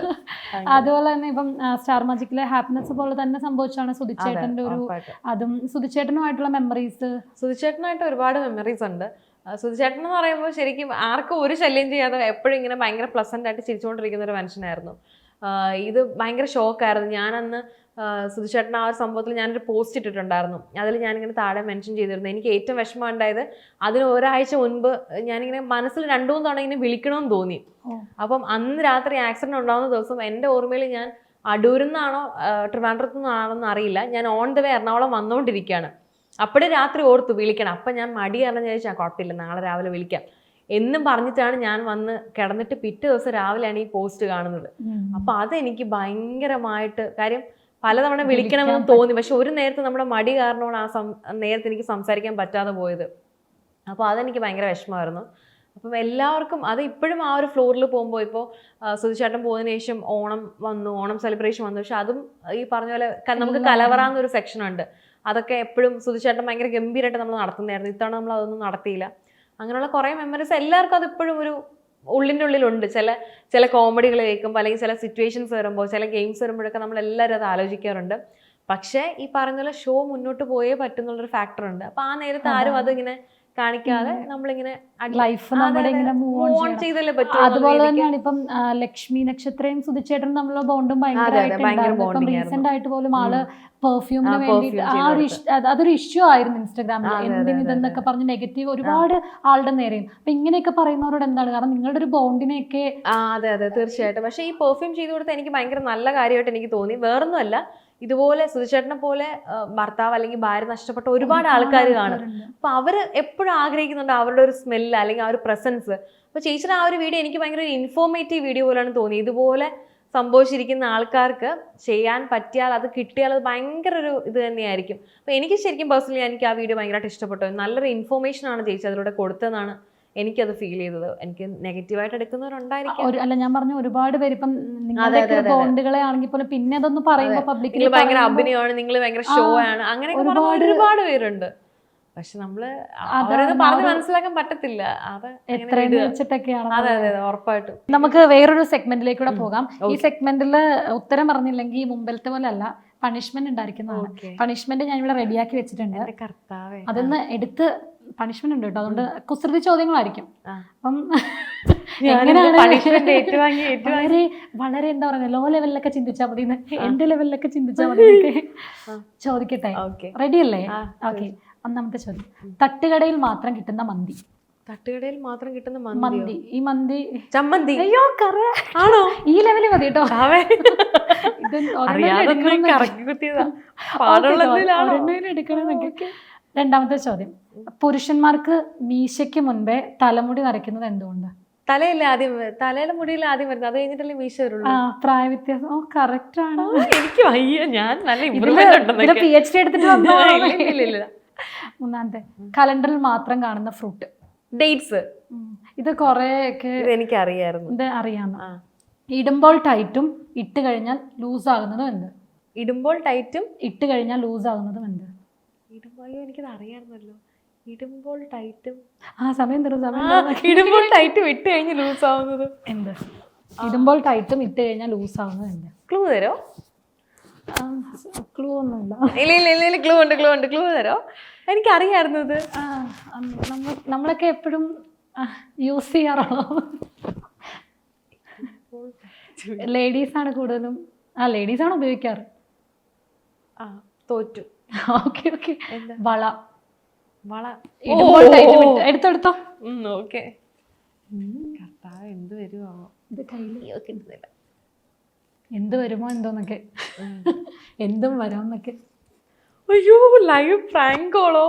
അതുപോലെ തന്നെ ഇപ്പം സ്റ്റാർ മാജിക്കിലെ ഹാപ്പിനെസ് പോലെ തന്നെ സംഭവിച്ചാണ് സുധിച്ചേട്ടന്റെ ഒരു അതും സുധിച്ചേട്ടനുമായിട്ടുള്ള മെമ്മറീസ്. സുധിച്ചേട്ടനായിട്ട് ഒരുപാട് മെമ്മറീസ് ഉണ്ട്. സുധിച്ചേട്ടൻ എന്ന് പറയുമ്പോൾ ശരിക്കും ആർക്കും ഒരു ശല്യം ചെയ്യാതെ എപ്പോഴും ഇങ്ങനെ ഭയങ്കര പ്ലസന്റ് ആയിട്ട് ചിരിച്ചുകൊണ്ടിരിക്കുന്ന ഒരു മനുഷ്യനായിരുന്നു. ഇത് ഭയങ്കര ഷോക്കായിരുന്നു. ഞാനന്ന് സുധിച്ചേട്ടൻ ആ ഒരു സംഭവത്തിൽ ഞാനൊരു പോസ്റ്റ് ഇട്ടിട്ടുണ്ടായിരുന്നു. അതിൽ ഞാനിങ്ങനെ താഴെ മെൻഷൻ ചെയ്തിരുന്നു. എനിക്ക് ഏറ്റവും വിഷമം ഉണ്ടായത് അതിന് ഒരാഴ്ച മുൻപ് ഞാനിങ്ങനെ മനസ്സിൽ 2-3 തവണ ഇങ്ങനെ വിളിക്കണമെന്ന് തോന്നി. അപ്പം അന്ന് രാത്രി ആക്സിഡന്റ് ഉണ്ടാകുന്ന ദിവസം എൻ്റെ ഓർമ്മയിൽ ഞാൻ അടൂരിൽ നിന്നാണോ ട്രിവാൻഡ്രത്തു നിന്നാണോന്ന് അറിയില്ല. ഞാൻ ഓൺ ദ വേ എറണാകുളം വന്നുകൊണ്ടിരിക്കുകയാണ്. അപ്പോഴേ രാത്രി ഓർത്തു വിളിക്കണം. അപ്പം ഞാൻ മടി കാരണം ചോദിച്ചാൽ കുഴപ്പമില്ല, നാളെ രാവിലെ വിളിക്കാം എന്നും പറഞ്ഞിട്ടാണ് ഞാൻ വന്ന് കിടന്നിട്ട് പിറ്റേ ദിവസം രാവിലെയാണ് ഈ പോസ്റ്റ് കാണുന്നത്. അപ്പം അതെനിക്ക് ഭയങ്കരമായിട്ട്, കാര്യം പലതവണ വിളിക്കണമെന്ന് തോന്നി, പക്ഷെ ഒരു നേരത്തെ നമ്മുടെ മടി കാരണമാണ് നേരത്തെ എനിക്ക് സംസാരിക്കാൻ പറ്റാതെ പോയത്. അപ്പോൾ അതെനിക്ക് ഭയങ്കര വിഷമമായിരുന്നു. അപ്പം എല്ലാവർക്കും അത് ഇപ്പോഴും ആ ഒരു ഫ്ലോറിൽ പോകുമ്പോൾ, ഇപ്പോൾ സുധിച്ചേട്ടൻ പോയതിനു ശേഷം ഓണം വന്നു, ഓണം സെലിബ്രേഷൻ വന്നു, പക്ഷെ അതും ഈ പറഞ്ഞ പോലെ നമുക്ക് കലവറാന്നൊരു സെക്ഷൻ ഉണ്ട്. അതൊക്കെ എപ്പോഴും സുധിച്ചേട്ടൻ ഭയങ്കര ഗംഭീരമായിട്ട് നമ്മൾ നടത്തുന്നതായിരുന്നു. ഇത്തവണ നമ്മൾ അതൊന്നും നടത്തിയില്ല. അങ്ങനെയുള്ള കുറേ മെമ്മറീസ് എല്ലാവർക്കും അത് ഇപ്പോഴും ഒരു ഉള്ളിൻ്റെ ഉള്ളിലുണ്ട്. ചില കോമഡികൾ കേൾക്കുമ്പോൾ, അല്ലെങ്കിൽ ചില സിറ്റുവേഷൻസ് വരുമ്പോൾ, ചില ഗെയിംസ് വരുമ്പോഴൊക്കെ നമ്മൾ എല്ലാവരും അത് ആലോചിക്കാറുണ്ട്. പക്ഷേ ഈ പറഞ്ഞ പോലെ ഷോ മുന്നോട്ട് പോയേ പറ്റുന്നുള്ളൊരു ഫാക്ടർ ഉണ്ട്. അപ്പം ആ നേരത്തെ ആരും അതിങ്ങനെ കാണിക്കാതെ നമ്മളിങ്ങനെ ലൈഫ് നമ്മുടെ ഇങ്ങനെ മൂവ് ഓൺ ചെയ്തല്ലേ പറ്റും. അതുപോലെ തന്നെയാണ് ഇപ്പം ലക്ഷ്മി നക്ഷത്രയും സുധിച്ചേട്ടനും തമ്മിലുള്ള ബോണ്ടും ഭയങ്കരമായിട്ട് റീസെന്റ് ആയിട്ട് പോലും ആള് പെർഫ്യൂമിന് വേണ്ടിയിട്ട് അതൊരു ഇഷ്യൂ ആയിരുന്നു ഇൻസ്റ്റാഗ്രാമിൽ. എന്തിന് ഇതെന്നൊക്കെ പറഞ്ഞ് നെഗറ്റീവ് ഒരുപാട് ആളുടെ നേരെയും. അപ്പൊ ഇങ്ങനെയൊക്കെ പറയുന്നവരോട് എന്താണ്, കാരണം നിങ്ങളുടെ ഒരു ബോണ്ടിനെയൊക്കെ. അതെ തീർച്ചയായിട്ടും. പക്ഷേ ഈ പെർഫ്യൂം ചെയ്തു കൊടുത്ത് എനിക്ക് ഭയങ്കര നല്ല കാര്യമായിട്ട് എനിക്ക് തോന്നി. വേറൊന്നുമല്ല, ഇതുപോലെ സുധിച്ചേട്ടനെ പോലെ ഭർത്താവ് അല്ലെങ്കിൽ ഭാര്യ നഷ്ടപ്പെട്ട ഒരുപാട് ആൾക്കാർ കാണും. അപ്പൊ അവര് എപ്പോഴും ആഗ്രഹിക്കുന്നുണ്ട് അവരുടെ ഒരു സ്മെല്ല് അല്ലെങ്കിൽ ആ ഒരു പ്രസൻസ്. അപ്പൊ ചേച്ചിയുടെ ആ ഒരു വീഡിയോ എനിക്ക് ഭയങ്കര ഒരു ഇൻഫോർമേറ്റീവ് വീഡിയോ പോലെയാണ് തോന്നി. ഇതുപോലെ സംഭവിച്ചിരിക്കുന്ന ആൾക്കാർക്ക് ചെയ്യാൻ പറ്റിയാൽ, അത് കിട്ടിയാൽ അത് ഭയങ്കര ഒരു ഇത് തന്നെയായിരിക്കും. അപ്പൊ എനിക്ക് ശരിക്കും പേഴ്സണലി എനിക്ക് ആ വീഡിയോ ഭയങ്കരമായിട്ട് ഇഷ്ടപ്പെട്ടു. നല്ലൊരു ഇൻഫോർമേഷൻ ആണ് ചേച്ചി അതിലൂടെ കൊടുത്തതെന്നാണ് എനിക്കത് ഫീൽ ചെയ്തത്. എനിക്ക് നെഗറ്റീവായിട്ട് എടുക്കുന്നവരുണ്ടായിരിക്കും. അല്ല, ഞാൻ പറഞ്ഞു ഒരുപാട് പേര് ഇപ്പം ബോണ്ടുകളെ ആണെങ്കിൽ പോലും പിന്നെ അതൊന്ന് പറയുമ്പോൾ പബ്ലിക്കിൽ ഭയങ്കര അഭിനയമാണ്, നിങ്ങൾ ഭയങ്കര ഷോ ആണ്, അങ്ങനെ ഒരുപാട് പേരുണ്ട്. പക്ഷെ നമ്മള് അവരത് പറഞ്ഞ് മനസ്സിലാക്കാൻ പറ്റത്തില്ല. എത്രയെന്ന് വെച്ചിട്ടൊക്കെയാണ്. അതെ ഉറപ്പായിട്ടും. നമുക്ക് വേറൊരു സെഗ്മെന്റിലേക്കൂടെ പോകാം. ഈ സെഗ്മെന്റില് ഉത്തരം പറഞ്ഞില്ലെങ്കിൽ മുമ്പിലത്തെ പോലെ അല്ല, പണിഷ്മെന്റ് ഉണ്ടായിരിക്കുന്നതാണ്. പണിഷ്മെന്റ് ഞാൻ ഇവിടെ റെഡിയാക്കി വെച്ചിട്ടുണ്ട്. അതൊന്ന് എടുത്ത് പണിഷ്മെന്റ് ഉണ്ട് കേട്ടോ. അതുകൊണ്ട് കുസൃതി ചോദ്യങ്ങളായിരിക്കും. അപ്പം വളരെ എന്താ പറയുക, ലോ ലെവലിലൊക്കെ ചിന്തിച്ചാൽ മതി, എന്റെ ലെവലിലൊക്കെ ചിന്തിച്ചാൽ മതി. ചോദിക്കട്ടെ, റെഡി അല്ലേ? ഓക്കെ. ഒന്നാമത്തെ ചോദ്യം, തട്ടുകടയിൽ മാത്രം കിട്ടുന്ന മന്തി. തട്ടുകടയിൽ മാത്രം കിട്ടുന്ന മന്തി. ഈ മന്തി ചമ്മന്തി. അയ്യോ ആണോ? ഈ ലെവലിൽ മതി കേട്ടോ. എടുക്കണമെന്നൊക്കെ. രണ്ടാമത്തെ ചോദ്യം, പുരുഷന്മാർക്ക് മീശയ്ക്ക് മുൻപേ തലമുടി നരയ്ക്കുന്നത് എന്തുകൊണ്ട്? തലയല്ലേ ആദ്യം, തലയുടെ മുടിയിൽ ആദ്യം വരുന്നത്, അത് കഴിഞ്ഞിട്ടല്ലേ മീശ വരുള്ളൂ. പ്രായ വ്യത്യാസം. ഓ കറക്റ്റ് ആണ്. എനിക്ക് വയ്യ, ഞാൻ നല്ല PhD എടുത്തിട്ട്. മൂന്നാമത്തെ, കലണ്ടറിൽ മാത്രം കാണുന്ന ഫ്രൂട്ട്. ഡേറ്റ്സ്. ഇത് കുറെയൊക്കെ എനിക്ക് അറിയായിരുന്നു. ഇത് അറിയാമോ? ഇടുമ്പോൾ ടൈറ്റും ഇട്ട് കഴിഞ്ഞാൽ ലൂസ് ആകുന്നതും എന്ത്? ഇടുമ്പോൾ ടൈറ്റും ഇട്ട് കഴിഞ്ഞാൽ ലൂസ് ആകുന്നതും എന്ത്? എനിക്കത് അറിയാമായിരുന്നല്ലോ. ഇടുമ്പോൾ ടൈറ്റും സമയം തരും. ഇടുമ്പോൾ ടൈറ്റും ഇട്ട് കഴിഞ്ഞ് ലൂസ് ആവുന്നത് എന്ത്? ഇടുമ്പോൾ ടൈറ്റും ഇട്ട് കഴിഞ്ഞാൽ ലൂസ് ആവുന്നത് എന്ത്? ക്ലൂ തരോ? ക്ലൂ ഒന്നുമില്ല. ഇല്ല ക്ലൂ തരോ? എനിക്കറിയായിരുന്നു ഇത്. നമ്മളൊക്കെ എപ്പോഴും യൂസ് ചെയ്യാറുള്ളൂ. ലേഡീസ് ആണ് കൂടുതലും. ലേഡീസ് ആണ് ഉപയോഗിക്കാറ്. തോറ്റു. ഓക്കെ. വള. എടുത്തോ. ഓക്കെ. എന്ത് വരുമോ? ഇത് കയ്യിൽ കിട്ടുന്നില്ല. എന്ത് വരുമോ എന്തോന്നൊക്കെ. എന്തും വരാമെന്നൊക്കെ. അയ്യോ, ലൈവ് പ്രാങ്ക് കോളോ?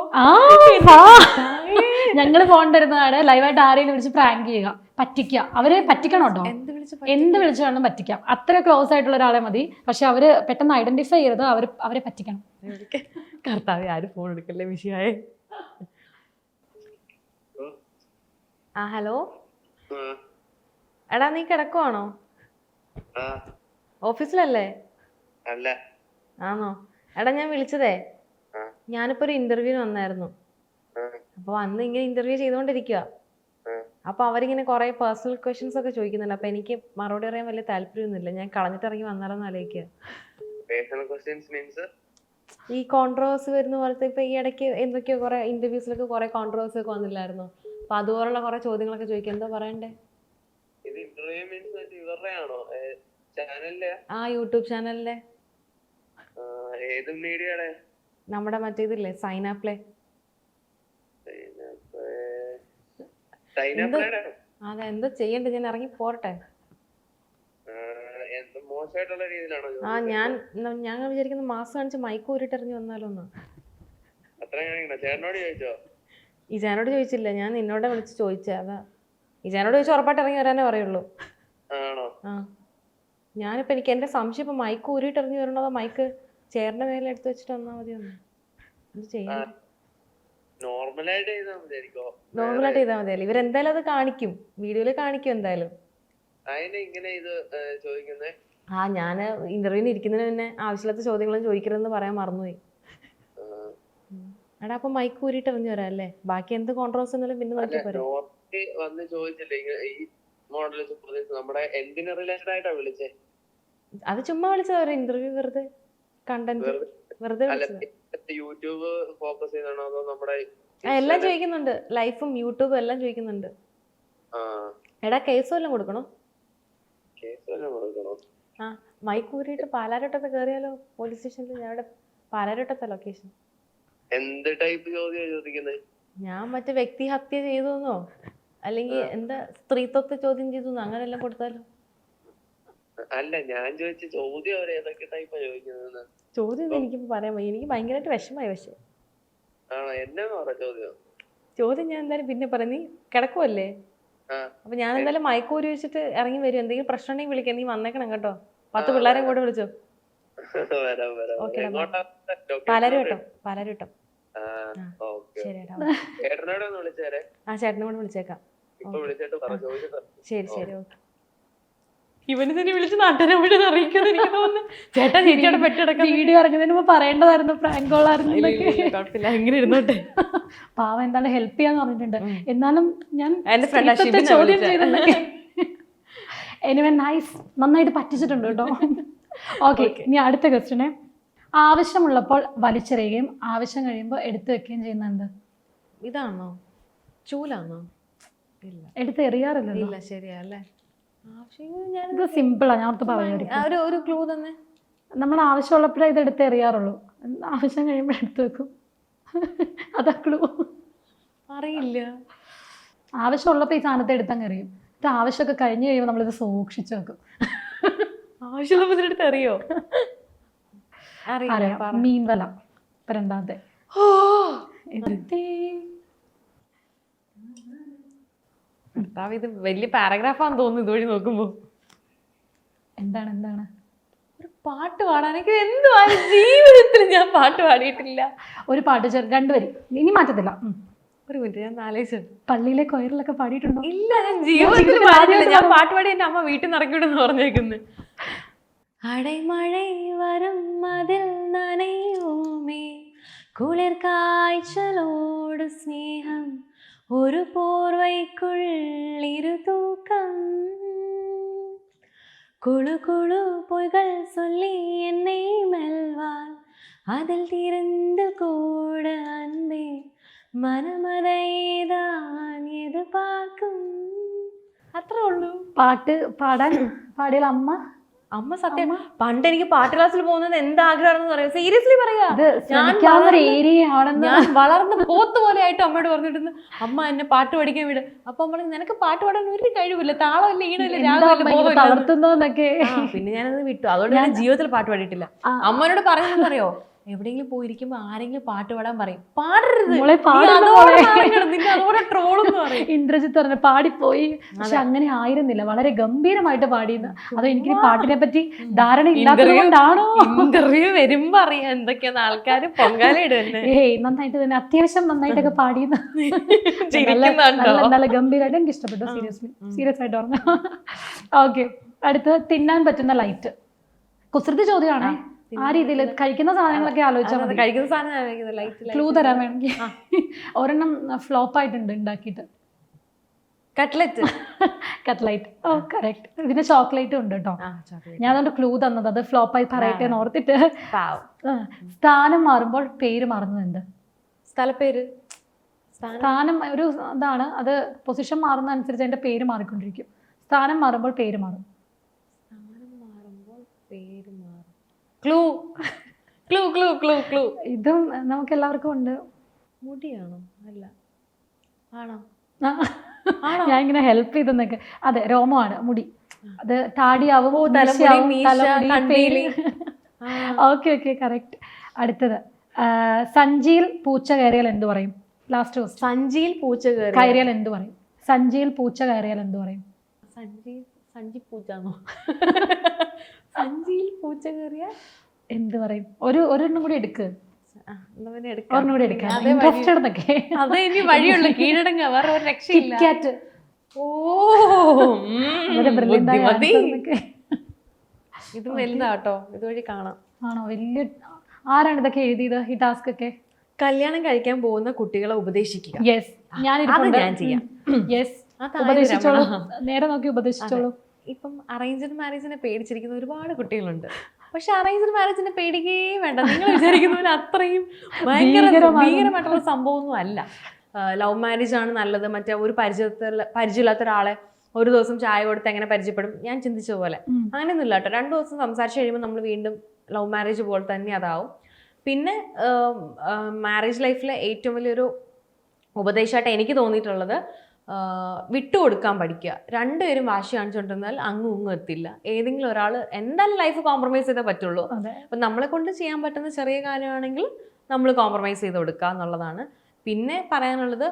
ഞങ്ങള് ഫോൺ തരുന്നതാണ്. ലൈവായിട്ട് ആരെയും വിളിച്ച് പ്രാങ്ക് ചെയ്യുക, പറ്റിക്കുക. അവരെ പറ്റിക്കണം കേട്ടോ. എന്ത് വിളിച്ചു വേണം പറ്റിക്കാം. അത്ര ക്ലോസ് ആയിട്ടുള്ള ഒരാളെ മതി. പക്ഷെ അവര് പെട്ടെന്ന് ഐഡന്റിഫൈ ചെയ്ത് അവരെ പറ്റിക്കണം. കർത്താവേ, ആരും ഫോൺ എടുക്കല്ലേ വിഷയായേ. ഹലോ എടാ, നീ കിടക്കുവാണോ? ഓഫീസിലല്ലേ? ആണോ? എടാ, ഞാൻ വിളിച്ചതേ, ഞാനിപ്പോ ഒരു ഇന്റർവ്യൂവിന് വന്നായിരുന്നു. അപ്പൊ അന്ന് ഇങ്ങനെ ഇന്റർവ്യൂ ചെയ്തുകൊണ്ടിരിക്കുക. അപ്പൊ അവരിങ്ങനെ കുറെ പേഴ്സണൽ ക്വസ്റ്റ്യൻസ് ഒക്കെ ചോദിക്കുന്നുണ്ട്. അപ്പൊ എനിക്ക് മറുപടി അറിയാൻ വലിയ താല്പര്യമൊന്നുമില്ല. ഞാൻ കളഞ്ഞിട്ട് ഇറങ്ങി വന്നാലോന്ന് ആലോചിക്കുക. ഈ കോൺട്രവേഴ്സി വരുന്ന പോലത്തെ, ഇപ്പൊ ഈ ഇടയ്ക്ക് എന്തൊക്കെയോ കുറെ ഇന്റർവ്യൂസിലൊക്കെ കുറെ കോൺട്രവേഴ്സി ഒക്കെ വന്നില്ലായിരുന്നു? അപ്പൊ അതുപോലുള്ള കുറെ ചോദ്യങ്ങളൊക്കെ ചോദിക്കാം. എന്താ പറയണ്ടേ? യൂട്യൂബ് ചാനലിലെ നമ്മുടെ മറ്റേ ഇതില്ലേ, സൈനാപ്ലേ. അതെ, എന്താ ചെയ്യണ്ടേ? ഞാൻ ഇറങ്ങി പോരട്ടെ? മോശമായിട്ടുള്ള രീതിയിലാണോ ആ ഞാൻ വിചാരിക്കുന്ന മാസം കാണിച്ച് മൈക്ക് ഊരിട്ടെറിഞ്ഞു വന്നാലോ ഒന്ന്. അത്ര ചേട്ടനോട് ചോദിച്ചോ? ഇജാനോട് ചോദിച്ചില്ല, ഞാൻ നിന്നോടെ വിളിച്ച് ചോദിച്ചേ. അതാ ഇജാനോട് ചോദിച്ചാൽ ഉറപ്പായിട്ട് ഇറങ്ങി വരാനേ പറയുള്ളൂ. ആണോ? ആ ഞാനിപ്പോൾ എനിക്ക് എൻ്റെ സംശയം ഇപ്പം മൈക്ക് ഊരിട്ടെറിഞ്ഞു വരണോ അതോ മൈക്ക് ചെയറിൻ്റെ മേലെ എടുത്ത് വെച്ചിട്ട് വന്നാൽ മതി ഒന്ന്. എന്ത് ചെയ്യാൻ? നോർമലായിട്ട് ചെയ്താൽ മതിയായിരിക്കോ? നോർമലായിട്ട് ചെയ്താൽ മതിയല്ലേ? ഇവരെന്തായാലും അത് കാണിക്കും, വീഡിയോയിൽ കാണിക്കും എന്തായാലും. അതിന് ഇങ്ങനെ ഇത് ചോദിക്കുന്നേ? ആ ഞാൻ ഇന്റർവ്യൂവിന് ഇരിക്കുന്നതിന് പിന്നെ ആവശ്യമില്ലാത്ത ചോദ്യങ്ങളും ചോദിക്കരുതെന്ന് പറയാൻ മറന്നുപോയി. എടാ അപ്പൊ മൈക്ക് ഊരിട്ട് എറിഞ്ഞു വരാം അല്ലേ? ബാക്കി എന്ത് കോൺട്രവേഴ്സി എന്നാലും പിന്നെ നോക്കി പോരാ. വന്ന് ചോദിച്ചില്ലേ ഈ മോഡൽ നമ്മുടെ എന്തിന് റിലേറ്റഡ് ആയിട്ടാ വിളിച്ചേ? അത് ചുമ്മാ വിളിച്ചതാ, ഒരു ഇന്റർവ്യൂ വെറുതെ കണ്ടന്റ് വെറുതെ യൂട്യൂബ് ഫോക്കസ് ചെയ്താണോ അതോ നമ്മുടെ എല്ലാം ചോദിക്കുന്നുണ്ട്, ലൈഫും യൂട്യൂബും എല്ലാം ചോദിക്കുന്നുണ്ട്. എടാ കേസ് വല്ലതും കൊടുക്കണോ? ആ മൈക്ക് ഊരിയിട്ട് പാലാരോട്ടത്ത് കയറിയാലോ പോലീസ് സ്റ്റേഷനിൽ? ഞങ്ങളുടെ പാലാരോട്ടത്തെ ലൊക്കേഷൻ. എന്ത് ടൈപ്പ് ചോദ്യം ചോദിക്കുന്നത്? ഞാൻ മറ്റേ വ്യക്തി ഹത്യ ചെയ്തു അല്ലെങ്കിൽ എന്താ സ്ത്രീത്വത്തെ ചോദ്യം ചെയ്തു അങ്ങനെ എല്ലാം കൊടുത്താലോ? അല്ല ഞാൻ ചോദിച്ച ചോദ്യം അവർ ഏതൊക്കെ ടൈപ്പാ ചോദിക്കുന്നത്? ചോദ്യം എനിക്കിപ്പോ പറയാൻ വയ്യ, എനിക്ക് ഭയങ്കരമായിട്ട് വിഷമായി. പക്ഷെ ചോദ്യം ഞാൻ എന്തായാലും പിന്നെ പറയാം. നീ കിടക്കുവല്ലേ? അപ്പൊ ഞാൻ എന്തായാലും മയക്കൂരി വെച്ചിട്ട് ഇറങ്ങി വരും. എന്തെങ്കിലും പ്രശ്നം ഉണ്ടെങ്കിൽ വിളിക്കാം, നീ വന്നേക്കണം കേട്ടോ. 10 പിള്ളേരെ കൂടെ വിളിച്ചോ. പാലാരിവട്ടം. ശരിടാ. ആ ചേട്ടനെ കൂടെ വിളിച്ചേക്കാം. ശരി ഓക്കെ. ഇവന് തന്നെ വിളിച്ച് നാട്ടുകാരെ മുഴുവൻ അറിയിക്കുന്നത് എനിക്ക് തോന്നുന്നു. ചേട്ടാ ചേച്ചിയുടെ പെട്ടെടുക്കാൻ വീഡിയോ ഇറങ്ങുന്നതിന് മുമ്പ് പറയേണ്ടതായിരുന്നു, പ്രാങ്ക് കോളായിരുന്നു. കുഴപ്പമില്ല, എങ്ങനെ ഇരുന്നോട്ടെ. പാവം എന്തായാലും ഹെൽപ്പ് ചെയ്യാന്ന് പറഞ്ഞിട്ടുണ്ട്. എന്നാലും ഞാൻ ചോദ്യം ചെയ്തതൊക്കെ എനിവേ നൈസ്, നന്നായിട്ട് പറ്റിച്ചിട്ടുണ്ട് കേട്ടോ. ഓക്കെ, ഇനി അടുത്ത ക്വസ്റ്റ്യനെ. ആവശ്യമുള്ളപ്പോൾ വലിച്ചെറിയുകയും ആവശ്യം കഴിയുമ്പോൾ എടുത്തു വെക്കുകയും ചെയ്യുന്നുണ്ട്. ഇതാണോ ചൂലാണോ? ഇല്ല, എടുത്ത് എറിയാറില്ലല്ലോ. ഇല്ല, ശരിയല്ലേ? ഇത് സിമ്പിളാ, ഞാൻ ഓർത്ത് പറഞ്ഞു. ഒരു ക്ലൂ തന്നെ. നമ്മൾ ആവശ്യമുള്ളപ്പോഴേ ഇത് എടുത്ത് എറിയാറുള്ളൂ, ആവശ്യം കഴിയുമ്പോൾ എടുത്ത് വെക്കും. അതാ ക്ലൂ. അറിയില്ല. ആവശ്യമുള്ളപ്പോൾ ഈ സാധനത്തെ എടുത്തങ്ങ് എറിയും. ഇത് ആവശ്യമൊക്കെ കഴിഞ്ഞ് കഴിയുമ്പോൾ നമ്മളിത് സൂക്ഷിച്ചു വെക്കും. ആവശ്യമുള്ളപ്പോൾ എടുത്ത് അറിയോ? അറിയാം, മീൻ വല. ഇപ്പൊ രണ്ടാമത്തെ. ഇത് വലിയ പാരഗ്രാഫാന്ന് തോന്നുന്നു ഇതുവഴി നോക്കുമ്പോ. എന്താണ് ഒരു പാട്ട് പാടാനൊക്കെ എന്തുവാണ്? ജീവിതത്തിൽ ഞാൻ പാട്ട് പാടിയിട്ടില്ല. ഒരു പാട്ട് 2 വരി, ഇനി മാറ്റത്തില്ല. ഒരു മിനിറ്റ്, ഞാൻ ആലോചിച്ചു. പള്ളിയിലെ കൊയറിലൊക്കെ പാടിയിട്ടുണ്ടോ? ഇല്ല, ഞാൻ ജീവിതത്തിൽ പാടിയില്ല. ഞാൻ പാട്ട് പാടി എന്റെ അമ്മ വീട്ടിൽ നിന്ന് ഇറക്കിവിടെന്ന് പറഞ്ഞേക്കുന്നു. അടൈമഴை വരും അതിൽ നനയുമേ കുളിർ കാഴ്ചലോട് സ്നേഹം ഒരു പോർവൈക്കുൾ ഇരുതൂക്കം കുളു കുളു പൊയ്കൾ சொல்லி என்னை மெல்வாள் அதில் திறந்து கூட அன்பே മനമതേതാൻ എതിർപ്പാർക്കും. അത്രേ ഉള്ളൂ. പാട്ട് പാടാൻ പാടിയ അമ്മ സത്യം പണ്ട് എനിക്ക് പാട്ട് ക്ലാസ്സിൽ പോകുന്നത് എന്താഗ്രഹമാണെന്ന് പറയാം. സീരിയസ്ലി പറയാ, ഞാൻ വളർന്ന് പോത്ത് പോലെ ആയിട്ട് അമ്മയോട് പറഞ്ഞിട്ടുണ്ട് അമ്മ എന്നെ പാട്ട് പഠിക്കാൻ വിടും. അപ്പൊ അമ്മ നിനക്ക് പാട്ട് പാടാൻ ഒരു കഴിവില്ല, താളമില്ല, ഈണമില്ല, രാഗമില്ല. പിന്നെ ഞാനത് വിട്ടു. അതുകൊണ്ട് ഞാൻ ജീവിതത്തിൽ പാട്ട് പാടിയിട്ടില്ല. അമ്മനോട് പറയുന്നറിയോ, എവിടെയെങ്കിലും പോയിരിക്കുമ്പോ ആരെങ്കിലും പാട്ട് പാടാൻ പറയും, പാടരുത്, ഇന്ദ്രജിത്ത് പറഞ്ഞ പാടിപ്പോയി. പക്ഷെ അങ്ങനെ ആയിരുന്നില്ല, വളരെ ഗംഭീരമായിട്ട് പാടിയെന്ന്. അതോ എനിക്ക് പാട്ടിനെ പറ്റി ധാരണ ഇല്ലാത്തതുകൊണ്ടാണോ? ഇന്റർവ്യൂ വരുമ്പോ അറിയാം എന്തൊക്കെയാന്ന് ആൾക്കാർ പൊങ്കാല ഇടുന്നത്. നന്നായിട്ട് തന്നെ, അത്യാവശ്യം നന്നായിട്ടൊക്കെ പാടിയെന്ന്. നല്ല ഗംഭീരമായിട്ട് എനിക്ക് ഇഷ്ടപ്പെട്ടു. സീരിയസ് ആയിട്ട് പറഞ്ഞു. ഓക്കെ, അടുത്ത് തിന്നാൻ പറ്റുന്ന ലൈറ്റ്. കുസൃതി ചോദ്യമാണേ. ആ രീതിയിൽ കഴിക്കുന്ന സാധനങ്ങളൊക്കെ ആലോചിച്ചാൽ മതി. കഴിക്കുന്ന സാധനം ക്ലൂ തരാൻ വേണമെങ്കിൽ ഒരെണ്ണം ഫ്ലോപ്പ് ആയിട്ടുണ്ട് ഉണ്ടാക്കിയിട്ട്. കട്ട്ലൈറ്റ്. ഓ കറക്റ്റ്. ഇതിന് ചോക്ലേറ്റും ഉണ്ട് കേട്ടോ. ഞാൻ അതുകൊണ്ട് ക്ലൂ തന്നത് അത് ഫ്ലോപ്പായി പറയട്ടെ എന്ന് ഓർത്തിട്ട്. സ്ഥാനം മാറുമ്പോൾ പേര് മാറുന്നത്? സ്ഥലപ്പേര്. സ്ഥാനം ഒരു ഇതാണ്, അത് പൊസിഷൻ മാറുന്ന അനുസരിച്ച് അതിന്റെ പേര് മാറിക്കൊണ്ടിരിക്കും. സ്ഥാനം മാറുമ്പോൾ പേര് മാറും. ഇതും നമുക്ക് എല്ലാവർക്കും ഉണ്ട്. മുടിയാണോ? അല്ല. ആണോ? ഞാൻ ഇങ്ങനെ ഹെൽപ്പ് ചെയ്തെന്നൊക്കെ. അതെ, രോമമാണ്, മുടി. അത് താടിയാവും, തലമുടി, മീശയാവും, മീശ, തലമുടി, കൺപീലി. പേര്. Okay correct. അടുത്തത് സഞ്ചിയിൽ പൂച്ച കയറിയാൽ എന്ത് പറയും? Last question. സഞ്ചിയിൽ പൂച്ച കയറിയാൽ എന്ത് പറയും? സഞ്ചിയിൽ പൂച്ച കയറിയാൽ എന്ത് പറയും? സഞ്ചി പൂച്ചാന്നോ? സഞ്ചിയിൽ പൂച്ച കയറിയ എന്ത് പറയും? ഒരെണ്ണം കൂടി എടുക്ക്. ഒരെണ്ണം കൂടി എടുക്കാം. അതേ ഇൻട്രസ്റ്റഡ് എന്നൊക്കെ. അതേ ഇനി വഴിയുള്ളൂ, കീഴടങ്ങ, വേറെ ഒരു രക്ഷയില്ല. കിറ്റ്കാറ്റ്. ഓ ബുദ്ധിമതി. ഇത് വലുതാട്ടോ, ഇതുവഴി കാണാം. ആണോ? വലിയ ആരാണ് ഇതൊക്കെ എഴുതിയത് ഈ ടാസ്ക് ഒക്കെ? കല്യാണം കഴിക്കാൻ പോകുന്ന കുട്ടികളെ ഉപദേശിക്കുക. യെസ്, ഞാൻ ചെയ്യാം. യെസ്, ഉപദേശിച്ചോളൂ, നേരെ നോക്കി ഉപദേശിച്ചോളൂ. ഇപ്പം അറേഞ്ച്ഡ് മാരേജിനെ പേടിച്ചിരിക്കുന്ന ഒരുപാട് കുട്ടികളുണ്ട്. പക്ഷെ അറേഞ്ച്ഡ് മാരേജിനെ പേടിക്കേ വേണ്ട. നിങ്ങൾ വിചാരിക്കുന്നതിന് അത്രയും ഭീകരമായിട്ടുള്ള സംഭവമൊന്നും അല്ല. ലവ് മാരേജ് ആണ് നല്ലത്. മറ്റേ ഒരു പരിചയമില്ലാത്ത ഒരാളെ ഒരു ദിവസം ചായ കൊടുത്ത് എങ്ങനെ പരിചയപ്പെടും, ഞാൻ ചിന്തിച്ച പോലെ അങ്ങനെയൊന്നും ഇല്ല കേട്ടോ. 2 ദിവസം സംസാരിച്ച് കഴിയുമ്പോൾ നമ്മൾ വീണ്ടും ലവ് മാരേജ് പോലെ തന്നെ അതാവും. പിന്നെ മാരേജ് ലൈഫിലെ ഏറ്റവും വലിയൊരു ഉപദേശമായിട്ട് എനിക്ക് തോന്നിയിട്ടുള്ളത്, വിട്ടുകൊടുക്കാൻ പഠിക്കുക. 2 പേരും വാശി കാണിച്ചുകൊണ്ടിരുന്നാൽ അങ്ങും എത്തില്ല. ഏതെങ്കിലും ഒരാൾ എന്തായാലും ലൈഫ് കോംപ്രമൈസ് ചെയ്തേ പറ്റുള്ളൂ. അപ്പം നമ്മളെ കൊണ്ട് ചെയ്യാൻ പറ്റുന്ന ചെറിയ കാര്യമാണെങ്കിൽ നമ്മൾ കോംപ്രമൈസ് ചെയ്ത് കൊടുക്കുക എന്നുള്ളതാണ്. പിന്നെ പറയാനുള്ളത്,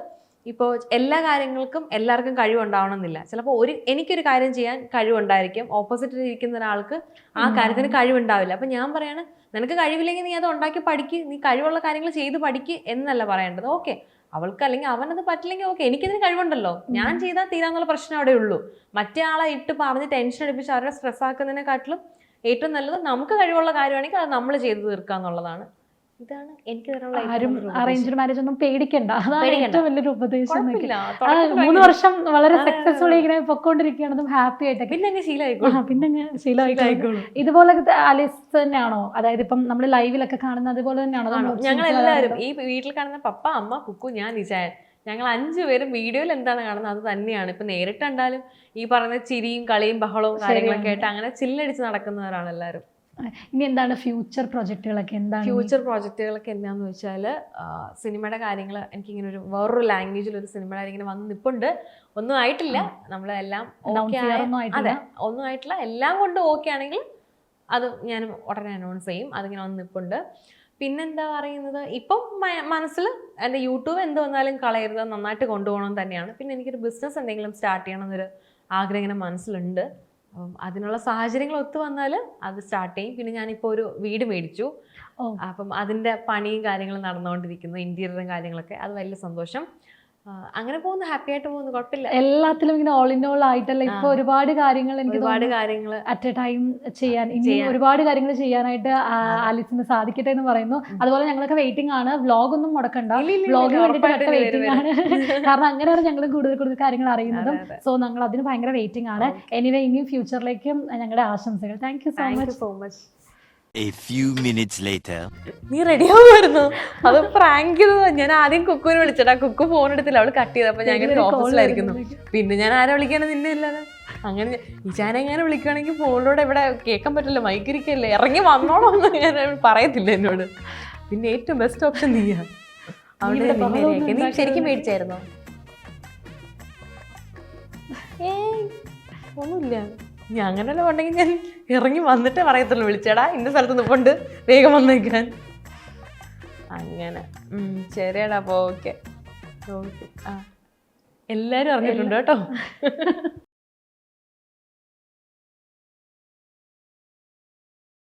ഇപ്പോൾ എല്ലാ കാര്യങ്ങൾക്കും എല്ലാവർക്കും കഴിവുണ്ടാവണമെന്നില്ല. ചിലപ്പോൾ എനിക്കൊരു കാര്യം ചെയ്യാൻ കഴിവുണ്ടായിരിക്കും, ഓപ്പോസിറ്റിൽ ഇരിക്കുന്ന ഒരാൾക്ക് ആ കാര്യത്തിന് കഴിവുണ്ടാവില്ല. അപ്പം ഞാൻ പറയാണ്, നിനക്ക് കഴിവില്ലെങ്കിൽ നീ അത് ഉണ്ടാക്കി പഠിക്ക്, നീ കഴിവുള്ള കാര്യങ്ങൾ ചെയ്ത് പഠിക്ക് എന്നല്ല പറയേണ്ടത്. ഓക്കെ, അവൾക്ക് അല്ലെങ്കിൽ അവനത് പറ്റില്ലെങ്കിൽ ഓക്കെ, എനിക്കിതിന് കഴിവുണ്ടല്ലോ, ഞാൻ ചെയ്താൽ തീരാന്നുള്ള പ്രശ്നം അവിടെ ഉള്ളൂ. മറ്റേ ആളെ ഇട്ട് പറഞ്ഞ് ടെൻഷൻ അടിപ്പിച്ച് അവരെ സ്ട്രെസ് ആക്കുന്നതിനെക്കാട്ടിലും ഏറ്റവും നല്ലത് നമുക്ക് കഴിവുള്ള കാര്യമാണെങ്കിൽ അത് നമ്മൾ ചെയ്ത് തീർക്കുക എന്നുള്ളതാണ്. ഇതാണ് എനിക്ക് ആരും അറേഞ്ച്ഡ് മാരേജ് ഒന്നും പേടിക്കണ്ട. അതാണ് ഏറ്റവും വലിയൊരു ഉപദേശം. 3 വർഷം വളരെ സക്സസ്ഫുള്ളി ഇങ്ങനെ പൊക്കോണ്ടിരിക്കുകയാണെന്നും ഹാപ്പി ആയിട്ടൊക്കെ പിന്നെ ശീലമായിക്കോളും. ഇതുപോലെ ആലിസ് തന്നെയാണോ? അതായത് ഇപ്പം നമ്മൾ ലൈവിലൊക്കെ കാണുന്ന അതുപോലെ തന്നെയാണോ? ഞങ്ങൾ എല്ലാവരും ഈ വീട്ടിൽ കാണുന്ന പപ്പ, അമ്മ, കുക്കു, ഞാൻ, നിശാൻ, ഞങ്ങൾ 5 പേരും വീഡിയോയിൽ എന്താണ് കാണുന്നത് അത് തന്നെയാണ്. ഇപ്പൊ നേരിട്ട് കണ്ടാലും ഈ പറയുന്ന ചിരിയും കളിയും ബഹളവും കാര്യങ്ങളൊക്കെ ആയിട്ട് അങ്ങനെ ചില്ലടിച്ച് നടക്കുന്നവരാണ് എല്ലാവരും. ഇനി എന്താണ് ഫ്യൂച്ചർ പ്രോജക്റ്റുകളൊക്കെ? ഫ്യൂച്ചർ പ്രോജക്റ്റുകളൊക്കെ എന്താണെന്ന് വെച്ചാൽ, സിനിമയുടെ കാര്യങ്ങൾ എനിക്കിങ്ങനെ വേറൊരു ലാംഗ്വേജിൽ ഒരു സിനിമയുടെ ഇങ്ങനെ വന്ന് നിൽപ്പുണ്ട്. ഒന്നും ആയിട്ടില്ല, നമ്മളെല്ലാം അതെ, ഒന്നും ആയിട്ടില്ല. എല്ലാം കൊണ്ട് ഓക്കെ ആണെങ്കിൽ അത് ഞാൻ ഉടനെ അനൗൺസ് ചെയ്യും. അതിങ്ങനെ വന്ന് നിൽപ്പുണ്ട്. പിന്നെന്താ പറയുന്നത്, ഇപ്പം മനസ്സിൽ എൻ്റെ യൂട്യൂബ് എന്ത് വന്നാലും കളയരുത്, നന്നായിട്ട് കൊണ്ടുപോകണം തന്നെയാണ്. പിന്നെ എനിക്കൊരു ബിസിനസ് എന്തെങ്കിലും സ്റ്റാർട്ട് ചെയ്യണം എന്നൊരു ആഗ്രഹം ഇങ്ങനെ മനസ്സിലുണ്ട്. അപ്പം അതിനുള്ള സാഹചര്യങ്ങൾ ഒത്തു വന്നാൽ അത് സ്റ്റാർട്ട് ചെയ്യും. പിന്നെ ഞാനിപ്പോൾ ഒരു വീട് മേടിച്ചു. അപ്പം അതിൻ്റെ പണിയും കാര്യങ്ങളും നടന്നുകൊണ്ടിരിക്കുന്നു, ഇൻറ്റീരിയറും കാര്യങ്ങളൊക്കെ. അത് വലിയ സന്തോഷം. അങ്ങനെ പോകുന്നു, ഹാപ്പി ആയിട്ട് പോകുന്നു, കുഴപ്പമില്ല. എല്ലാത്തിലും ഇങ്ങനെ ഓൾ ഇൻ ഓൾ ആയിട്ടല്ല. ഇപ്പൊ ഒരുപാട് കാര്യങ്ങൾ അറ്റ് എ ടൈം ചെയ്യാൻ, ഇനി ഒരുപാട് കാര്യങ്ങൾ ചെയ്യാനായിട്ട് ആലിസിന് സാധിക്കട്ടെ എന്ന് പറയുന്നു. അതുപോലെ ഞങ്ങളൊക്കെ വെയിറ്റിംഗ് ആണ്. വ്ലോഗ് ഒന്നും മുടക്കണ്ട, വ്ലോഗിന് വേണ്ടിയിട്ട് വെയിറ്റിംഗ് ആണ്. കാരണം അങ്ങനെയാണ് ഞങ്ങൾ കൂടുതൽ കാര്യങ്ങൾ അറിയുന്നതും. സോ ഞങ്ങൾ അതിന് ഭയങ്കര വെയിറ്റിംഗ് ആണ്. എനിവേ, ഇനിയും ഫ്യൂച്ചറിലേക്കും ഞങ്ങളുടെ ആശംസകൾ. Thank you so much. A few minutes later. നീ റെഡിയാവുമായിരുന്നു? അത് പ്രാങ്ക് ചെയ്തതാ. ഞാൻ ആദ്യം കുക്കുവിനെ വിളിച്ചടാ, കുക്കു ഫോൺ എടുത്തില്ല, അവള് കട്ട് ചെയ്തപ്പോ ഞാൻ ഇങ്ങനെ ഓഫീസിലായിരിക്കുന്നു. പിന്നെ ഞാൻ ആരെ വിളിക്കാണ്, നിന്നെ ഇല്ലാതെ. അങ്ങനെ ഇജാനെങ്ങനെ വിളിക്കുകയാണെങ്കിൽ ഫോണിലൂടെ ഇവിടെ കേൾക്കാൻ പറ്റില്ല, മൈക്കിരിക്കല്ലേ, ഇറങ്ങി വന്നോളൊന്നും ഞാൻ പറയത്തില്ല എന്നോട്. പിന്നെ ഏറ്റവും ബെസ്റ്റ് ഓപ്ഷൻ നീയാ. അവിടെ നീ ശരിക്കും മേടിച്ചായിരുന്നോ? ഒന്നുമില്ല, ഞാൻ അങ്ങനെയല്ല ഉണ്ടെങ്കിൽ ഞാൻ ഇറങ്ങി വന്നിട്ടേ പറയത്തുള്ളൂ, വിളിച്ചേടാ ഇന്ന സ്ഥലത്ത് നിൽപ്പുണ്ട്, വേഗം വന്നേക്കാൻ. അങ്ങനെ ശരിയാടാ. അപ്പോൾ ഓക്കെ, എല്ലാവരും അറിഞ്ഞിട്ടുണ്ട് കേട്ടോ.